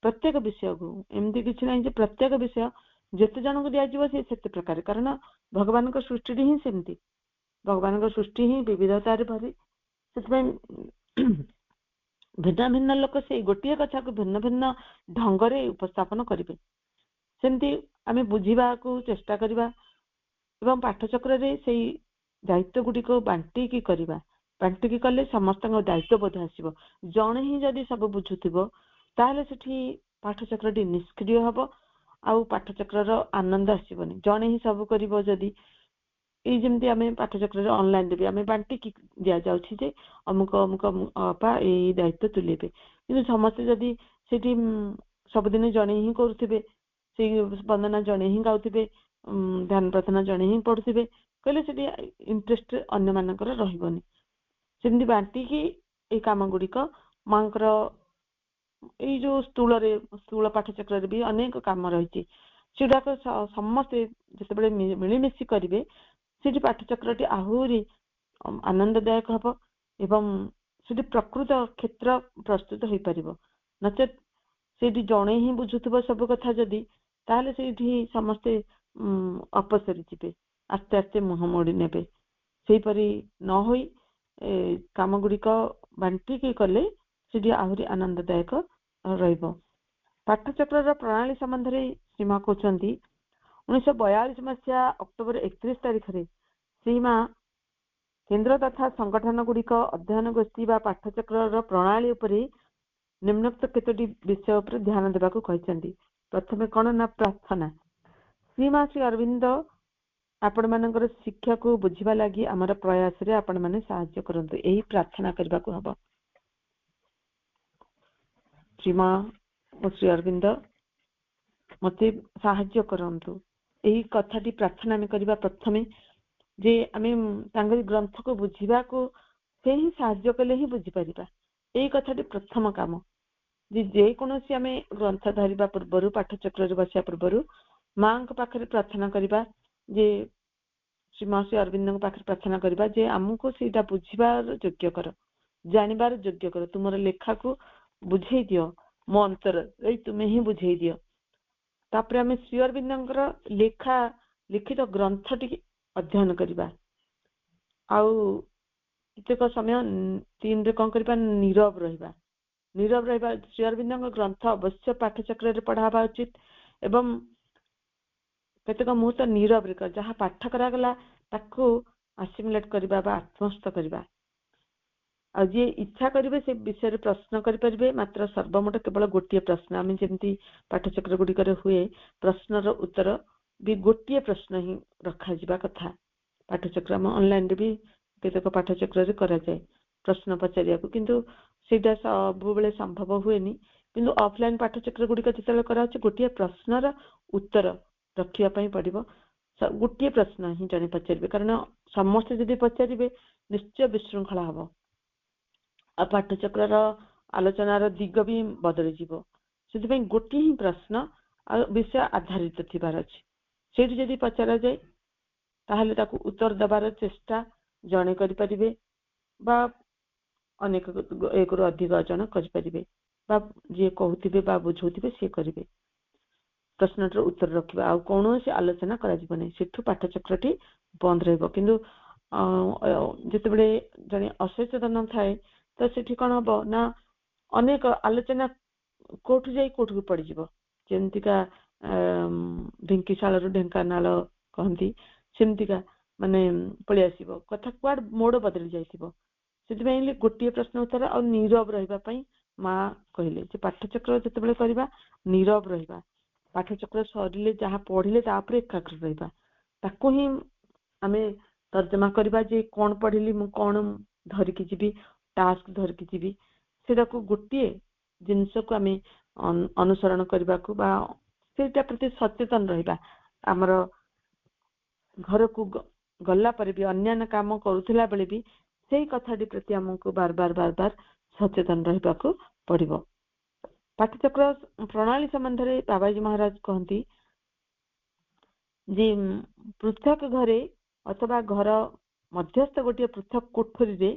प्रत्येक विषय को एमती किछि नै जे प्रत्येक विषय जेते जन को दिया जीवो से सेते प्रकार कारण भगवान को सृष्टि ही सेमती भगवान को सृष्टि ही विविधता रे भरी सेतमे भिन्न भिन्न लोक से गोटे कथा को भिन्न भिन्न ढंग रे उपस्थापन करिवे सेमती आमे बुझिबा को चेष्टा करिबा एवं पाठचक्र रे सेई दायित्व गुड़िक बांटिकी करवा बांटिकी कले समस्त दायित्व बोध आसब जड़े ही जदि सब बुझुव ताहले सेठी पाठचक्रटी निष्क्रिय हम आउ पाठचक्र आनंद आसबनी जड़े ही सब कर जदि जमी आम पाठचक्र ऑनलाइन भी आम बांटिकी दि जाऊे अमुक अमुक अपा यही दायित्व तुलेबे कि समस्ते जदि सेठी सबुदिन जड़े ही करुवे से वंदना जड़े ही गाउथिबे ध्यान प्रार्थना जड़े ही पढ़ुवे कहले से इंटरेस्ट अन्य मानकर रहबनी सेमती बांटिकी ए काम गुड़िक मांकर ये जो स्थूल पाठचक्र भी अनेक काम रही सेटाक समस्ते जिते मिलमिशि करेंगे से पाठचक्रटी आहरी आनंददायक हम एवं से प्रकृत क्षेत्र प्रस्तुत हो पार नचेत से जड़े ही बुझुव सब कथा जदि ताहले से समस्ते अपसरी जीवे आस्ते आस्ते मुह मोड़ी नेबे सेहीपरि न होई काम गुड़िक बांटिकी कले से आहरी आनंददायक रहिबो पाठचक्र प्रणाली संबंध में सीमा कहते 1942 मसीहा अक्टोबर 31 तारीख में सीमा केंद्र तथा संगठन गुड़िक अध्ययन गोष्ठी बा पाठचक्र प्रणाली उपरि निम्नोक्त केतोटी विषय उपर ध्यान देबाकू कहते प्रथमे कौन ना प्रार्थना सीमा श्री अरविंद आपण मानकर शिक्षा को बुझिबा लागि हमर प्रयास रे आपण माने सहाय्य करंतु एही प्रार्थना करबा को हबो सीमा ओ श्री अरविंद मते सहाय्य करंतु एही कथाटी प्रार्थना में करबा प्रथमे जे आमे तांगरी ग्रंथ को बुझिबा को से ही सहाय्य कले ही बुझि परिबा एही कथाटी प्रथम काम ଯେକୌଣସି ଆମେ ଗ୍ରନ୍ଥ ଧରିବା ପୂର୍ବରୁ ପାଠଚକ୍ରରେ ବସିବା ପୂର୍ବରୁ ମାଙ୍କ ପାଖରେ ପ୍ରାର୍ଥନା କରିବା ଯେ ଶ୍ରୀ ମହର୍ଷି ଅରବିନ୍ଦଙ୍କ ପାଖରେ ପ୍ରାର୍ଥନା କରିବା ଯେ ଆମକୁ ସେଇଟା ବୁଝିବାର ଯୋଗ୍ୟ କର, ଜାଣିବାର ଯୋଗ୍ୟ କର, ତୁମର ଲେଖାକୁ ବୁଝେଇ ଦିଅ, ମୋ ଅନ୍ତର ଏଇ ତୁମେ ହିଁ ବୁଝେଇ ଦିଅ। ତାପରେ ଆମେ ଶ୍ରୀ ଅରବିନ୍ଦଙ୍କର ଲିଖିତ ଗ୍ରନ୍ଥଟି ଅଧ୍ୟୟନ କରିବା। ଆଉ କେତେକ ସମୟ 3ରେ କଣ କରିବା, ନୀରବ ରହିବା। ଶ୍ରୀ ଅରବିନ୍ଦଙ୍କ ଗ୍ରନ୍ଥ ଅବଶ୍ୟ ପାଠଚକ୍ରରେ ପଢା ହେବା ଉଚିତ ଏବଂ କେତେକ ମୁହୂର୍ତ୍ତ ନୀରବରେ ଯାହା ପାଠ କରାଗଲା ତାକୁ ଆସିମିଲେଟ୍ କରିବା ବା ଆତ୍ମସ୍ଥ କରିବା। ଆଉ ଯିଏ ଇଚ୍ଛା କରିବେ ସେ ବିଷୟରେ ପ୍ରଶ୍ନ କରିପାରିବେ, ମାତ୍ର ସର୍ବମୋଟ କେବଳ ଗୋଟିଏ ପ୍ରଶ୍ନ। ଆମେ ଯେମିତି ପାଠଚକ୍ର ଗୁଡ଼ିକରେ ହୁଏ ପ୍ରଶ୍ନର ଉତ୍ତର ବି ଗୋଟିଏ ପ୍ରଶ୍ନ ହିଁ ରଖାଯିବା କଥା। ପାଠଚକ୍ର ଆମ ଅନଲାଇନରେ ବି କେତେକ ପାଠଚକ୍ରରେ କରାଯାଏ ପ୍ରଶ୍ନ ପଚାରିବାକୁ, କିନ୍ତୁ ସେଇଟା ସବୁବେଳେ ସମ୍ଭବ ହୁଏନି। କିନ୍ତୁ ଅଫଲାଇନ ପାଠଚକ୍ର ଗୁଡ଼ିକ ଯେତେବେଳେ କରାଯାଉଛି ଗୋଟିଏ ପ୍ରଶ୍ନର ଉତ୍ତର ରଖିବା ପାଇଁ ପଡିବ। ଗୋଟିଏ ପ୍ରଶ୍ନ ହିଁ ଜଣେ ପଚାରିବେ, କାରଣ ସମସ୍ତେ ଯଦି ପଚାରିବେ ନିଶ୍ଚୟ ବିଶୃଙ୍ଖଳା ହବ ଆଉ ପାଠଚକ୍ରର ଆଲୋଚନାର ଦିଗ ବି ବଦଳିଯିବ। ସେଥିପାଇଁ ଗୋଟିଏ ହିଁ ପ୍ରଶ୍ନ ଆଉ ବିଷୟ ଆଧାରିତ ଥିବାର ଅଛି। ସେଇଠି ଯଦି ପଚରାଯାଏ ତାହେଲେ ତାକୁ ଉତ୍ତର ଦେବାର ଚେଷ୍ଟା ଜଣେ କରିପାରିବେ ବା ଅନେକ ଏକରୁ ଅଧିକ ଜଣ କରିପାରିବେ, ବା ଯିଏ କହୁଥିବେ ବା ବୁଝଉଥିବେ ସିଏ କରିବେ। ପ୍ରଶ୍ନଟିର ଉତ୍ତର ରଖିବା, ଆଉ କୌଣସି ଆଲୋଚନା କରାଯିବ ନାହିଁ, ସେଠୁ ପାଠଚକ୍ରଟି ବନ୍ଦ ରହିବ। କିନ୍ତୁ ଯେତେବେଳେ ଜଣେ ଅସଚେତନ ଥାଏ ତ ସେଠି କଣ ହବ ନା ଅନେକ ଆଲୋଚନା କୋଉଠୁ ଯାଇ କୋଉଠିକୁ ପଡିଯିବ। ଯେମିତିକା ଢିଙ୍କିଶାଳରୁ ଢେଙ୍କାନାଳ କହନ୍ତି, ସେମିତିକା ମାନେ ପଳେଇ ଆସିବ, କଥା କୁଆଡେ ମୋଡ ବଦଳି ଯାଇଥିବ। ସେଥିପାଇଁ ଗୋଟିଏ ପ୍ରଶ୍ନ ଉତ୍ତର ଆଉ ନୀରବ ରହିବା ପାଇଁ ମା କହିଲେ ଯେ ପାଠଚକ୍ର ଯେତେବେଳେ କରିବା ନୀରବ ରହିବା, ପାଠଚକ୍ର ସରିଲେ ଯାହା ପଢିଲେ ତାପରେ ଏକାଗ୍ର ରହିବା। ତାକୁ ହିଁ ଆମେ ତର୍ଜମା କରିବା ଯେ କଣ ପଢିଲି, ମୁଁ କଣ ଧରିକି ଯିବି, ଟାସ୍କ ଧରିକି ଯିବି, ସେଟାକୁ ଗୋଟିଏ ଜିନିଷକୁ ଆମେ ଅନୁସରଣ କରିବାକୁ ବା ସେଇଟା ପ୍ରତି ସଚେତନ ରହିବା। ଆମର ଘରକୁ ଗଲା ପରେ ବି ଅନ୍ୟାନ୍ୟ କାମ କରୁଥିଲା ବେଳେ ବି ସେଇ କଥାଟି ପ୍ରତି ଆମକୁ ବାର ବାର ସଚେତନ ରହିବାକୁ ପଡିବ। ପାଠଚକ୍ର ପ୍ରଣାଳୀ ସମ୍ବନ୍ଧରେ ବାବାଜୀ ମହାରାଜ କହନ୍ତି ଯେ ପୃଥକ ଘରେ ଅଥବା ଘର ମଧ୍ୟସ୍ଥ ଗୋଟିଏ ପୃଥକ କୋଠରୀରେ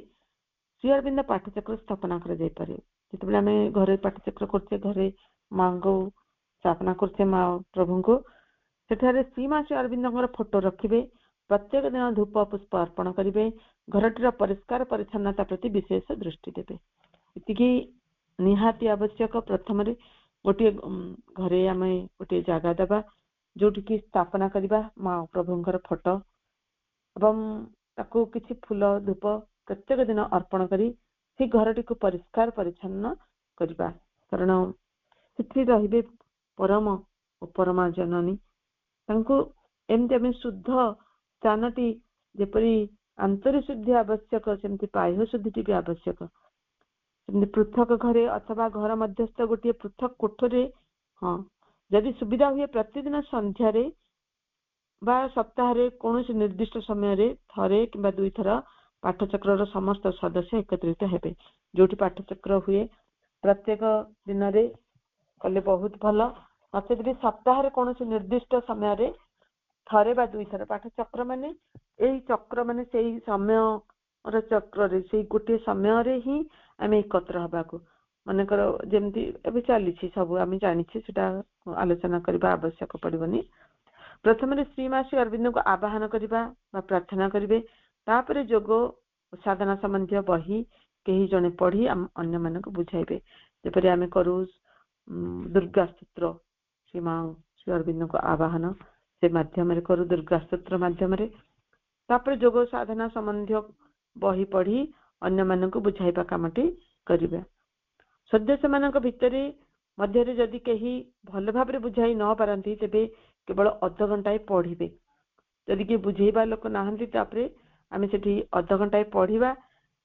ଶ୍ରୀ ଅରବିନ୍ଦ ପାଠଚକ୍ର ସ୍ଥାପନା କରାଯାଇପାରେ। ଯେତେବେଳେ ଆମେ ଘରେ ପାଠଚକ୍ର କରୁଛେ, ଘରେ ମାଙ୍କୁ ସ୍ଥାପନା କରୁଛେ ମା ପ୍ରଭୁଙ୍କୁ, ସେଠାରେ ଶ୍ରୀମା ଶ୍ରୀ ଅରବିନ୍ଦଙ୍କର ଫଟୋ ରଖିବେ, ପ୍ରତ୍ୟେକ ଦିନ ଧୂପ ପୁଷ୍ପ ଅର୍ପଣ କରିବେ, ଘରଟିର ପରିଷ୍କାର ପରିଚ୍ଛନ୍ନତା ପ୍ରତି ବିଶେଷ ଦୃଷ୍ଟି ଦେବେ। ଏତିକି ନିହାତି ଆବଶ୍ୟକ। ପ୍ରଥମରେ ଗୋଟିଏ ଘରେ ଆମେ ଗୋଟିଏ ଜାଗା ଦେବା ଯୋଉଠିକି ସ୍ଥାପନା କରିବା ମା ପ୍ରଭୁଙ୍କର ଫଟୋ ଏବଂ ତାକୁ କିଛି ଫୁଲ ଧୂପ ପ୍ରତ୍ୟେକ ଦିନ ଅର୍ପଣ କରି ସେ ଘରଟିକୁ ପରିଷ୍କାର ପରିଚ୍ଛନ୍ନ କରିବା। କାରଣ ସେଠି ରହିବେ ପରମ ଓ ପରମା ଜନନୀ। ତାଙ୍କୁ ଏମିତି ଆମେ ଶୁଦ୍ଧ ସ୍ଥାନଟି ଯେପରି ଆନ୍ତରିଶୁଦ୍ଧି ଆବଶ୍ୟକ ସେମିତି ବାହ୍ୟ ଶୁଦ୍ଧିଟି ବି ଆବଶ୍ୟକ। ସେମିତି ପୃଥକ ଘରେ ଅଥବା ଘର ମଧ୍ୟସ୍ଥ ଗୋଟିଏ ପୃଥକ କୋଠରେ, ହଁ ଯଦି ସୁବିଧା ହୁଏ ପ୍ରତିଦିନ ସନ୍ଧ୍ୟାରେ ବା ସପ୍ତାହରେ କୌଣସି ନିର୍ଦ୍ଦିଷ୍ଟ ସମୟରେ ଥରେ କିମ୍ବା 2 ଥର ପାଠଚକ୍ରର ସମସ୍ତ ସଦସ୍ୟ ଏକତ୍ରିତ ହେବେ। ଯୋଉଠି ପାଠଚକ୍ର ହୁଏ ପ୍ରତ୍ୟେକ ଦିନରେ କଲେ ବହୁତ ଭଲ। ନଚେତ ବି ସପ୍ତାହରେ କୌଣସି ନିର୍ଦ୍ଦିଷ୍ଟ ସମୟରେ ଥରେ ବା 2 ଥର ପାଠଚକ୍ର ମାନେ ଏଇ ଚକ୍ର ମାନେ ସେଇ ସମୟର ଚକ୍ରରେ ସେଇ ଗୋଟିଏ ସମୟରେ ହିଁ ଆମେ ଏକତ୍ର ହେବାକୁ, ମନେକର ଯେମିତି ଏବେ ଚାଲିଛି ସବୁ ଆମେ ଜାଣିଛେ, ସେଟା ଆଲୋଚନା କରିବା ଆବଶ୍ୟକ ପଡିବନି। ପ୍ରଥମରେ ଶ୍ରୀମା ଶ୍ରୀ ଅରବିନ୍ଦଙ୍କୁ ଆବାହନ କରିବା ବା ପ୍ରାର୍ଥନା କରିବେ, ତାପରେ ଯୋଗ ସାଧନା ସମ୍ବନ୍ଧୀୟ ବହି କେହି ଜଣେ ପଢି ଅନ୍ୟମାନଙ୍କୁ ବୁଝାଇବେ। ଯେପରି ଆମେ କରୁ ଦୁର୍ଗା ସ୍ତୋତ୍ର, ଶ୍ରୀମା ଶ୍ରୀ ଅରବିନ୍ଦଙ୍କୁ ଆବାହନ ସେ ମାଧ୍ୟମରେ କରୁ, ଦୁର୍ଗା ସ୍ତୋତ୍ର ମାଧ୍ୟମରେ। ତାପରେ ଯୋଗ ସାଧନା ସମ୍ବନ୍ଧୀୟ ବହି ପଢି ଅନ୍ୟମାନଙ୍କୁ ବୁଝାଇବା କାମଟି କରିବା। ସଦସ୍ୟମାନଙ୍କ ଭିତରେ ମଧ୍ୟରେ ଯଦି କେହି ଭଲ ଭାବରେ ବୁଝାଇ ନ ପାରନ୍ତି ତେବେ କେବଳ ଅଧଘଣ୍ଟାଏ ପଢିବେ। ଯଦି କିଏ ବୁଝେଇବା ଲୋକ ନାହାନ୍ତି ତାପରେ ଆମେ ସେଠି ଅଧଘଣ୍ଟାଏ ପଢିବା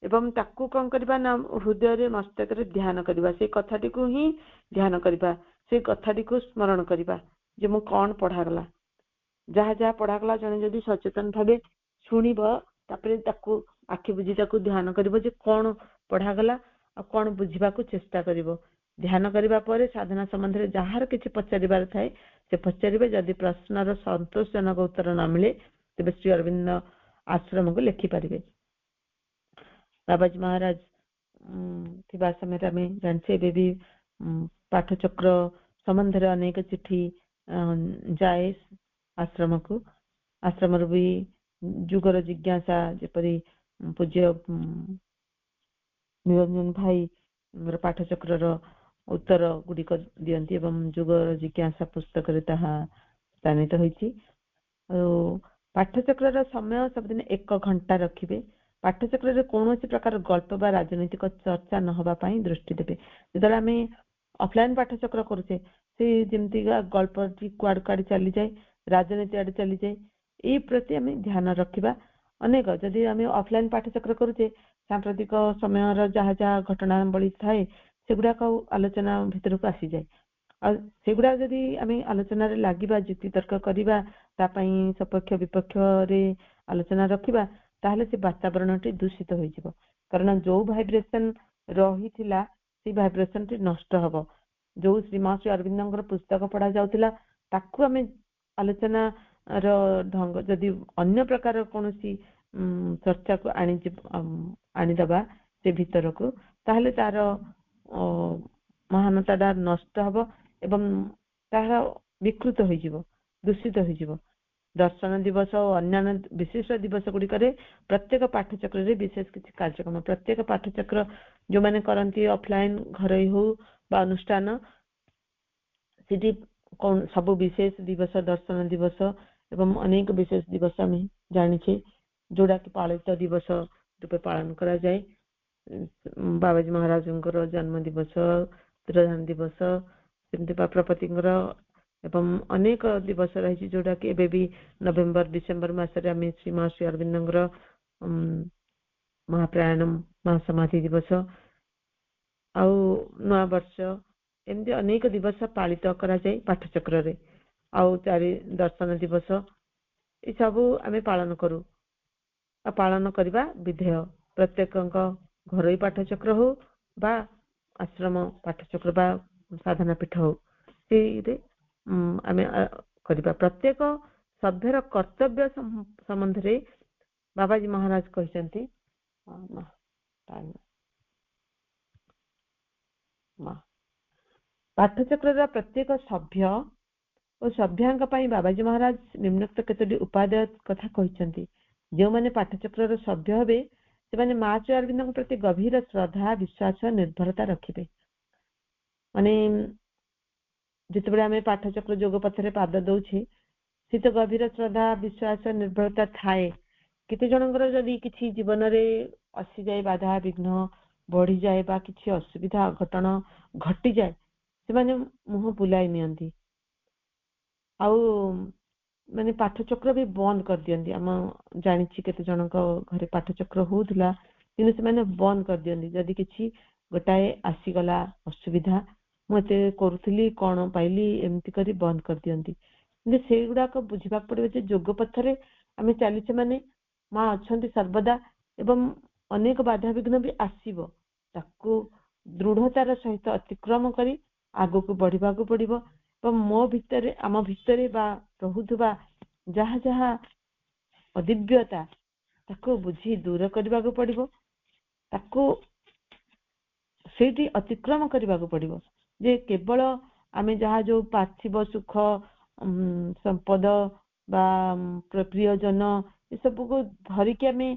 ଏବଂ ତାକୁ କଣ କରିବା ନା ହୃଦୟରେ ମସ୍ତକରେ ଧ୍ୟାନ କରିବା, ସେଇ କଥାଟିକୁ ହିଁ ଧ୍ୟାନ କରିବା, ସେଇ କଥାଟିକୁ ସ୍ମରଣ କରିବା ଯେ ମୁଁ କଣ ପଢାଗଲା। ଯାହା ଯାହା ପଢାଗଲା ଜଣେ ଯଦି ସଚେତନ ଭାବେ ଶୁଣିବ, ତାପରେ ତାକୁ ଆଖି ବୁଜି ତାକୁ ଧ୍ୟାନ କରିବ ଯେ କଣ ପଢାଗଲା ଆଉ କଣ ବୁଝିବାକୁ ଚେଷ୍ଟା କରିବ। ଧ୍ୟାନ କରିବା ପରେ ସାଧନା ସମ୍ବନ୍ଧରେ ଯାହାର କିଛି ପଚାରିବାର ଥାଏ ସେ ପଚାରିବେ। ଯଦି ପ୍ରଶ୍ନର ସନ୍ତୋଷଜନକ ଉତ୍ତର ନ ମିଳେ ତେବେ ଶ୍ରୀ ଅରବିନ୍ଦ ଆଶ୍ରମକୁ ଲେଖିପାରିବେ। ବାବାଜୀ ମହାରାଜ ଥିବା ସମୟରେ ଆମେ ଜାଣିଛେ ଏବେ ବି ପାଠଚକ୍ର ସମ୍ବନ୍ଧରେ ଅନେକ ଚିଠି ଯାଏ ଆଶ୍ରମକୁ। ଆଶ୍ରମରୁ ବି ଯୁଗର ଜିଜ୍ଞାସା ଯେପରି ପୂଜ୍ୟ ନିରଞ୍ଜନ ଭାଇ ପାଠଚକ୍ରର ଉତ୍ତର ଗୁଡିକ ଦିଅନ୍ତି ଏବଂ ଯୁଗର ଜିଜ୍ଞାସା ପୁସ୍ତକରେ ତାହା ସ୍ଥାନିତ ହୋଇଛି। ଆଉ ପାଠଚକ୍ରର ସମୟ ସବୁଦିନ 1 ଘଣ୍ଟା ରଖିବେ। ପାଠଚକ୍ରରେ କୌଣସି ପ୍ରକାର ଗଳ୍ପ ବା ରାଜନୈତିକ ଚର୍ଚ୍ଚା ନ ହେବା ପାଇଁ ଦୃଷ୍ଟି ଦେବେ। ଯେତେବେଳେ ଆମେ ଅଫଲାଇନ ପାଠଚକ୍ର କରୁଛେ ସେ ଯେମିତିକା ଗଳ୍ପଟି କୁଆଡେ କୁଆଡେ ଚାଲିଯାଏ, ରାଜନୀତି ଆଡେ ଚାଲିଯାଏ, ଏଇ ପ୍ରତି ଆମେ ଧ୍ୟାନ ରଖିବା। ଅନେକ ଯଦି ଆମେ ଅଫଲାଇନ ପାଠଚକ୍ର କରୁଛେ ସାମ୍ପ୍ରତିକ ସମୟର ଯାହା ଯାହା ଘଟଣାବଳୀ ଥାଏ ସେଗୁଡାକ ଆଲୋଚନା ଭିତରକୁ ଆସିଯାଏ। ଆଉ ସେଗୁଡା ଯଦି ଆମେ ଆଲୋଚନାରେ ଲାଗିବା, ଯୁକ୍ତି ତର୍କ କରିବା, ତା ପାଇଁ ସପକ୍ଷ ବିପକ୍ଷରେ ଆଲୋଚନା ରଖିବା, ତାହେଲେ ସେ ବାତାବରଣଟି ଦୂଷିତ ହୋଇଯିବ। କାରଣ ଯୋଉ ଭାଇବ୍ରେସନ ରହିଥିଲା ସେ ଭାଇବ୍ରେସନଟି ନଷ୍ଟ ହବ। ଯୋଉ ଶ୍ରୀ ଅରବିନ୍ଦଙ୍କର ପୁସ୍ତକ ପଢା ଯାଉଥିଲା ତାକୁ ଆମେ ଆଲୋଚନାର ଢଙ୍ଗ ଯଦି ଅନ୍ୟ ପ୍ରକାର କୌଣସି ଚର୍ଚ୍ଚାକୁ ଆଣିଦବା ସେ ଭିତରକୁ, ତାହେଲେ ତାର ମହାନତାଟା ନଷ୍ଟ ହବ ଏବଂ ତାହାର ବିକୃତ ହୋଇଯିବ, ଦୂଷିତ ହୋଇଯିବ। ଦର୍ଶନ ଦିବସ ଓ ଅନ୍ୟାନ୍ୟ ବିଶିଷ୍ଟ ଦିବସ ଗୁଡିକରେ ପ୍ରତ୍ୟେକ ପାଠଚକ୍ରରେ ବିଶେଷ କିଛି କାର୍ଯ୍ୟକ୍ରମ, ପ୍ରତ୍ୟେକ ପାଠଚକ୍ର ଯୋଉମାନେ କରନ୍ତି ଅଫଲାଇନ ଘରୋଇ ହଉ ବା ଅନୁଷ୍ଠାନ, ସେଠି ସବୁ ବିଶେଷ ଦିବସ, ଦର୍ଶନ ଦିବସ ଏବଂ ଅନେକ ବିଶେଷ ଦିବସ ଆମେ ଜାଣିଛେ ଯୋଉଟା କି ପାଳିତ ଦିବସ ରୂପେ ପାଳନ କରାଯାଏ। ବାବାଜୀ ମହାରାଜଙ୍କର ଜନ୍ମ ଦିବସ, ତିରୋଧାନ ଦିବସ, ସେମିତି ପ୍ରପତିଙ୍କର ଏବଂ ଅନେକ ଦିବସ ରହିଛି ଯୋଉଟା କି ଏବେ ବି ନଭେମ୍ବର ଡିସେମ୍ବର ମାସରେ ଆମେ ଶ୍ରୀ ଅରବିନ୍ଦଙ୍କର ମହାପ୍ରୟାଣ ମହାସମାଧି ଦିବସ ଆଉ ନୂଆ ବର୍ଷ, ଏମିତି ଅନେକ ଦିବସ ପାଳିତ କରାଯାଏ ପାଠଚକ୍ରରେ। ଆଉ ଦର୍ଶନ ଦିବସ ଏସବୁ ଆମେ ପାଳନ କରୁ। ଆଉ ପାଳନ କରିବା ବିଧେୟ। ପ୍ରତ୍ୟେକଙ୍କ ଘରୋଇ ପାଠଚକ୍ର ହଉ ବା ଆଶ୍ରମ ପାଠଚକ୍ର ବା ସାଧନା ପୀଠ ହଉ, ସେଇରେ ଆମେ କରିବା। ପ୍ରତ୍ୟେକ ସଭ୍ୟର କର୍ତ୍ତବ୍ୟ ସମ୍ବନ୍ଧରେ ବାବାଜୀ ମହାରାଜ କହିଛନ୍ତି। ପାଠଚକ୍ରର ପ୍ରତ୍ୟେକ ସଭ୍ୟ ଓ ସଭ୍ୟାଙ୍କ ପାଇଁ ବାବାଜୀ ମହାରାଜ ନିମ୍ନୋକ୍ତ କେତୋଟି ଉପାଦେୟ କଥା କହିଛନ୍ତି। ଯେଉଁମାନେ ପାଠଚକ୍ରର ସଭ୍ୟ ହେବେ ସେମାନେ ମା ଶ୍ରୀ ଅରବିନ୍ଦଙ୍କ ପ୍ରତି ଗଭୀର ଶ୍ରଦ୍ଧା, ବିଶ୍ୱାସ, ନିର୍ଭରତା ରଖିବେ। ମାନେ ଯେତେବେଳେ ଆମେ ପାଠଚକ୍ର ଯୋଗ ପଥରେ ପାଦ ଦଉଛେ ସେ ତ ଗଭୀର ଶ୍ରଦ୍ଧା, ବିଶ୍ୱାସ, ନିର୍ଭରତା ଥାଏ। କେତେ ଜଣଙ୍କର ଯଦି କିଛି ଜୀବନରେ ଆସିଯାଏ, ବାଧା ବିଘ୍ନ ବଢିଯାଏ ବା କିଛି ଅସୁବିଧା ଅଘଟଣ ଘଟିଯାଏ, ସେମାନେ ମୁହଁ ବୁଲାଇ ନିଅନ୍ତି ଆଉ ମାନେ ପାଠଚକ୍ର ବି ବନ୍ଦ କରିଦିଅନ୍ତି। ଆମ ଜାଣିଛି କେତେ ଜଣଙ୍କ ଘରେ ପାଠଚକ୍ର ହଉଥିଲା କିନ୍ତୁ ସେମାନେ ବନ୍ଦ କରିଦିଅନ୍ତି। ଯଦି କିଛି ଗୋଟାଏ ଆସିଗଲା ଅସୁବିଧା, ମୁଁ ଏତେ କରୁଥିଲି କଣ ପାଇଲି, ଏମିତି କରି ବନ୍ଦ କରିଦିଅନ୍ତି। କିନ୍ତୁ ସେଇଗୁଡାକ ବୁଝିବାକୁ ପଡିବ ଯେ ଯୋଗ ପଥରେ ଆମେ ଚାଲିଛେ ମାନେ ମା ଅଛନ୍ତି ସର୍ବଦା ଏବଂ ଅନେକ ବାଧାବିଘ୍ନ ବି ଆସିବ, ତାକୁ ଦୃଢତାର ସହିତ ଅତିକ୍ରମ କରି ଆଗକୁ ବଢିବାକୁ ପଡିବ। ଏବଂ ଆମ ଭିତରେ ବା ରହୁଥିବା ଯାହା ଯାହା ଅଦିବ୍ୟତା ତାକୁ ବୁଝି ଦୂର କରିବାକୁ ପଡିବ, ତାକୁ ସେଇଠି ଅତିକ୍ରମ କରିବାକୁ ପଡିବ। ଯେ କେବଳ ଆମେ ଯାହା ଯୋଉ ପାର୍ଥିବ ସୁଖ, ସମ୍ପଦ ବା ପ୍ରିୟଜନ ଏସବୁକୁ ଧରିକି ଆମେ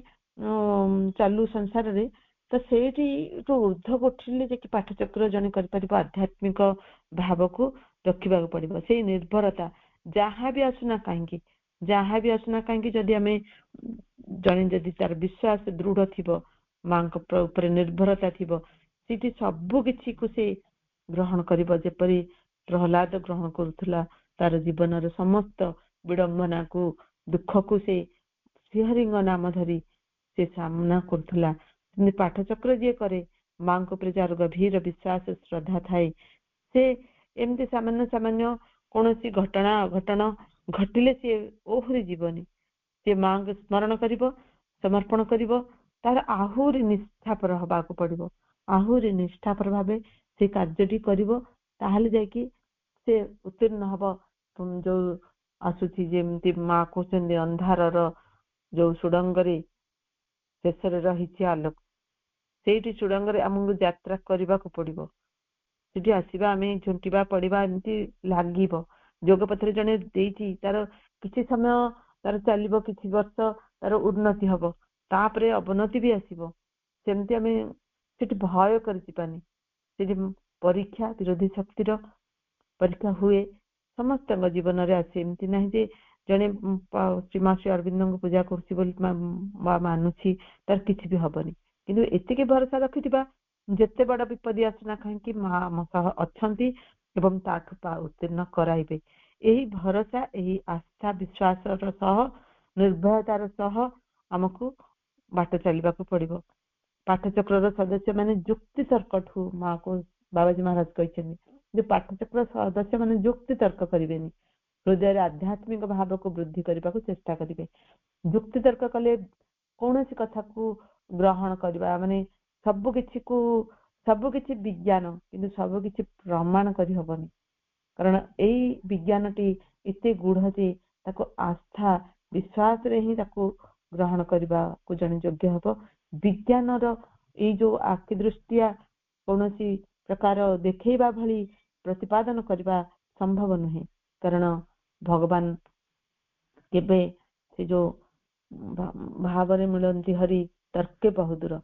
ଚାଲୁ ସଂସାରରେ, ତ ସେଇଠି ଉର୍ଦ୍ଧ୍ୱ କୋଠିଲେ ଯାଇକି ପାଠଚକ୍ର ଜଣେ କରିପାରିବ। ଆଧ୍ୟାତ୍ମିକ ଭାବକୁ ରଖିବାକୁ ପଡିବ। ସେଇ ନିର୍ଭରତା ଯାହା ବି ଆସୁନା କାହିଁକି ଯଦି ଆମେ ଜଣେ ଯଦି ତାର ବିଶ୍ୱାସ ଦୃଢ ଥିବ, ମାଙ୍କ ଉପରେ ନିର୍ଭରତା ଥିବ, ସେଠି ସବୁ କିଛିକୁ ସେ ଗ୍ରହଣ କରିବ। ଯେପରି ପ୍ରହ୍ଲାଦ ଗ୍ରହଣ କରୁଥିଲା ତାର ଜୀବନର ସମସ୍ତ ବିଡମ୍ବନାକୁ, ଦୁଃଖକୁ ସେ ଶ୍ରୀହରିଙ୍କ ନାମ ଧରି ସେ ସାମ୍ନା କରୁଥିଲା। ପାଠଚକ୍ର ଯିଏ କରେ, ମାଙ୍କ ଉପରେ ଯାହାର ଗଭୀର ବିଶ୍ୱାସ ଶ୍ରଦ୍ଧା ଥାଏ, ସେ ଏମିତି ସାମାନ୍ୟ କୌଣସି ଘଟଣା ଅଘଟଣ ଘଟିଲେ ସିଏ ଓହରି ଯିବନି। ସେ ମାଙ୍କୁ ସ୍ମରଣ କରିବ, ସମର୍ପଣ କରିବ, ତାର ଆହୁରି ନିଷ୍ଠାପର ହବାକୁ ପଡିବ। ଆହୁରି ନିଷ୍ଠାପର ଭାବେ ସେ କାର୍ଯ୍ୟଟି କରିବ, ତାହେଲେ ଯାଇକି ସେ ଉତ୍ତୀର୍ଣ୍ଣ ହବ। ଯୋଉ ଆସୁଛି ଯେମିତି ମା କହୁଛନ୍ତି ଅନ୍ଧାରର ଯୋଉ ସୁଡ଼ଙ୍ଗରେ ଶେଷରେ ରହିଛି ଆଲୋକ, ସେଇଠି ସୁଡ଼ଙ୍ଗରେ ଆମକୁ ଯାତ୍ରା କରିବାକୁ ପଡିବ। ସେଠି ଆସିବା, ଆମେ ଝୁଣ୍ଟିବା ପଡିବା ଏମିତି ଲାଗିବ। ଯୋଗ ପଥରେ ଜଣେ ଦେଇଛି, ତାର କିଛି ସମୟ ତାର ଚାଲିବ, କିଛି ବର୍ଷ ତାର ଉନ୍ନତି ହବ, ତାପରେ ଅବନତି ବି ଆସିବ। ସେମିତି ଆମେ ସେଠି ଭୟ କରି ଯିବାନି। ସେଠି ପରୀକ୍ଷା, ବିରୋଧୀ ଶକ୍ତିର ପରୀକ୍ଷା ହୁଏ, ସମସ୍ତଙ୍କ ଜୀବନରେ ଆସେ। ଏମିତି ନାହିଁ ଯେ ଜଣେ ଶ୍ରୀମା ଶ୍ରୀ ଅରବିନ୍ଦଙ୍କୁ ପୂଜା କରୁଛି ବୋଲି ମାନୁଛି ତାର କିଛି ବି ହବନି, କିନ୍ତୁ ଏତିକି ଭରସା ରଖିଥିବା ଯେତେ ବଡ ବିପଦ ଆସୁନା କାହିଁକି ମା ଆମ ସହ ଅଛନ୍ତି ଏବଂ ତାଠୁ ଉତ୍ତୀର୍ଣ୍ଣ କରାଇବେ। ଏହି ଭରସା, ଏହି ଆସ୍ଥା ବିଶ୍ୱାସର ସହ, ନିର୍ଭୟତାର ସହ ଆମକୁ ବାଟ ଚାଲିବାକୁ ପଡିବ। ପାଠଚକ୍ରର ସଦସ୍ୟ ମାନେ ଯୁକ୍ତି ତର୍କଠୁ, ମାକୁ ବାବାଜୀ ମହାରାଜ କହିଛନ୍ତି ଯେ ପାଠଚକ୍ର ସଦସ୍ୟ ମାନେ ଯୁକ୍ତି ତର୍କ କରିବେନି, ହୃଦୟରେ ଆଧ୍ୟାତ୍ମିକ ଭାବକୁ ବୃଦ୍ଧି କରିବାକୁ ଚେଷ୍ଟା କରିବେ। ଯୁକ୍ତି ତର୍କ କଲେ କୌଣସି କଥାକୁ ଗ୍ରହଣ କରିବା ମାନେ ସବୁକିଛି ବିଜ୍ଞାନ, କିନ୍ତୁ ସବୁକିଛି ପ୍ରମାଣ କରିହବନି। କାରଣ ଏଇ ବିଜ୍ଞାନଟି ଏତେ ଗୂଢ ଯେ ତାକୁ ଆସ୍ଥା ବିଶ୍ୱାସରେ ହିଁ ତାକୁ ଗ୍ରହଣ କରିବାକୁ ଜଣେ ଯୋଗ୍ୟ ହବ। ବିଜ୍ଞାନର ଏଇ ଯୋଉ ଆଖି ଦୃଷ୍ଟିଆ କୌଣସି ପ୍ରକାର ଦେଖେଇବା ଭଳି ପ୍ରତିପାଦନ କରିବା ସମ୍ଭବ ନୁହେଁ। କାରଣ ଭଗବାନ କେବେ ସେ ଯୋଉ ଭାବରେ ମିଳନ୍ତି ହରି ତର୍କେ ବହୁଦୂର,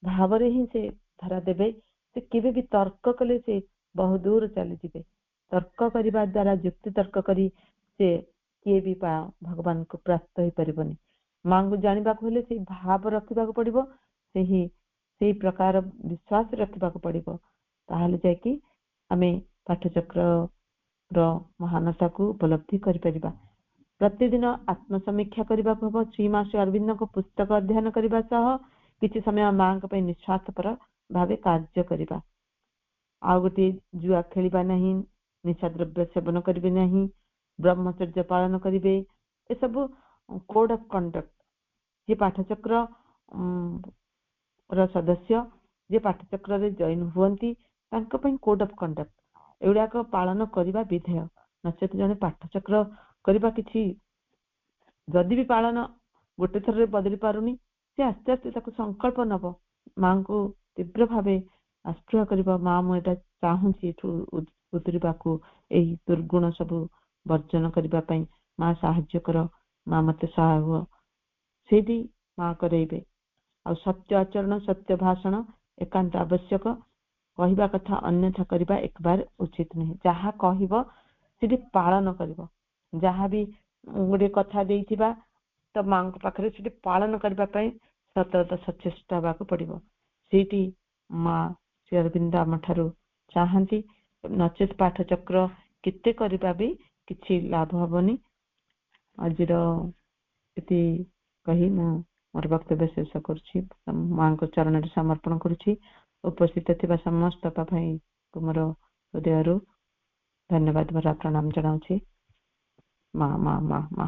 ଭାବରେ ହିଁ ସେ ଧରା ଦେବେ। ସେ କେବେ ବି ତର୍କ କଲେ ସେ ବହୁ ଦୂର ଚାଲିଯିବେ। ତର୍କ କରିବା ଦ୍ଵାରା, ଯୁକ୍ତି ତର୍କ କରି ସେ କିଏ ବି ଭଗବାନଙ୍କୁ ପ୍ରାପ୍ତ ହେଇପାରିବନି। ମାଙ୍କୁ ଜାଣିବାକୁ ହେଲେ ସେଇ ଭାବ ରଖିବାକୁ ପଡିବ, ସେଇ ପ୍ରକାର ବିଶ୍ୱାସ ରଖିବାକୁ ପଡିବ, ତାହେଲେ ଯାଇକି ଆମେ ପାଠଚକ୍ରର ମହାନତାକୁ ଉପଲବ୍ଧି କରିପାରିବା। ପ୍ରତିଦିନ ଆତ୍ମସମୀକ୍ଷା କରିବାକୁ ହବ। ଶ୍ରୀମା ଶ୍ରୀ ଅରବିନ୍ଦଙ୍କ ପୁସ୍ତକ ଅଧ୍ୟୟନ କରିବା ସହ କିଛି ସମୟ ମାଙ୍କ ପାଇଁ ନିଃସ୍ୱାର୍ଥପର ଭାବେ କାର୍ଯ୍ୟ କରିବା। ଆଉ ଗୋଟିଏ, ଜୁଆ ଖେଳିବା ନାହିଁ, ନିଶା ଦ୍ରବ୍ୟ ସେବନ କରିବେ ନାହିଁ, ବ୍ରହ୍ମଚର୍ଯ୍ୟ ପାଳନ କରିବେ। ଏସବୁ କୋଡ୍ ଅଫ୍ କଣ୍ଡକ୍ଟ। ଯିଏ ପାଠଚକ୍ର ର ସଦସ୍ୟ, ଯିଏ ପାଠଚକ୍ରରେ ଜଏନ୍ ହୁଅନ୍ତି, ତାଙ୍କ ପାଇଁ କୋଡ୍ ଅଫ୍ କଣ୍ଡକ୍ଟ ଏଗୁଡାକ ପାଳନ କରିବା ବିଧେୟ। ନଚେତ ଜଣେ ପାଠଚକ୍ର କରିବା କିଛି ଯଦି ବି ପାଳନ ଗୋଟେ ଥରରେ ବଦଳି ପାରୁନି, ସେ ଆସ୍ତେ ଆସ୍ତେ ତାକୁ ସଂକଳ୍ପ ନବ, ମାଙ୍କୁ ତୀବ୍ର ଭାବେ ଆସ୍ପୃହ କରିବ, ମା ମୁଁ ଏଇଟା ଚାହୁଁଛି ଏଠୁ ଉତରିବାକୁ, ଏହି ଦୁର୍ଗୁଣ ସବୁ ବର୍ଜନ କରିବା ପାଇଁ ମା ସାହାଯ୍ୟ କର, ମା ମତେ ସହାୟ ହୁଅ। ସେଇଠି ମା କରେଇବେ। ଆଉ ସତ୍ୟ ଆଚରଣ, ସତ୍ୟ ଭାଷଣ ଏକାନ୍ତ ଆବଶ୍ୟକ। କହିବା କଥା ଅନ୍ୟଥା କରିବା ଏକବାର ଉଚିତ ନୁହେଁ। ଯାହା କହିବ ସେଠି ପାଳନ କରିବ। ଯାହା ବି ଗୋଟେ କଥା ଦେଇଥିବା ତ ମାଙ୍କ ପାଖରେ ସେଠି ପାଳନ କରିବା ପାଇଁ ସତତ ସଚେଷ୍ଟ ହେବାକୁ ପଡିବ। ସେଇଠି ମା ଶ୍ରୀ ଅରବିନ୍ଦ ଆମ ଠାରୁ ଚାହାନ୍ତି। ନଚେତ ପାଠଚକ୍ର କେତେ କରିବା ବି କିଛି ଲାଭ ହବନି। ଆଜିର ଏତି କହି ମୁଁ ମୋର ବକ୍ତବ୍ୟ ଶେଷ କରୁଛି। ମାଙ୍କ ଚରଣରେ ସମର୍ପଣ କରୁଛି। ଉପସ୍ଥିତ ଥିବା ସମସ୍ତ ଭାଇଙ୍କୁ ମୋର ହୃଦୟରୁ ଧନ୍ୟବାଦ ଭରା ପ୍ରଣାମ ଜଣାଉଛି। ମା ମା ମା ମା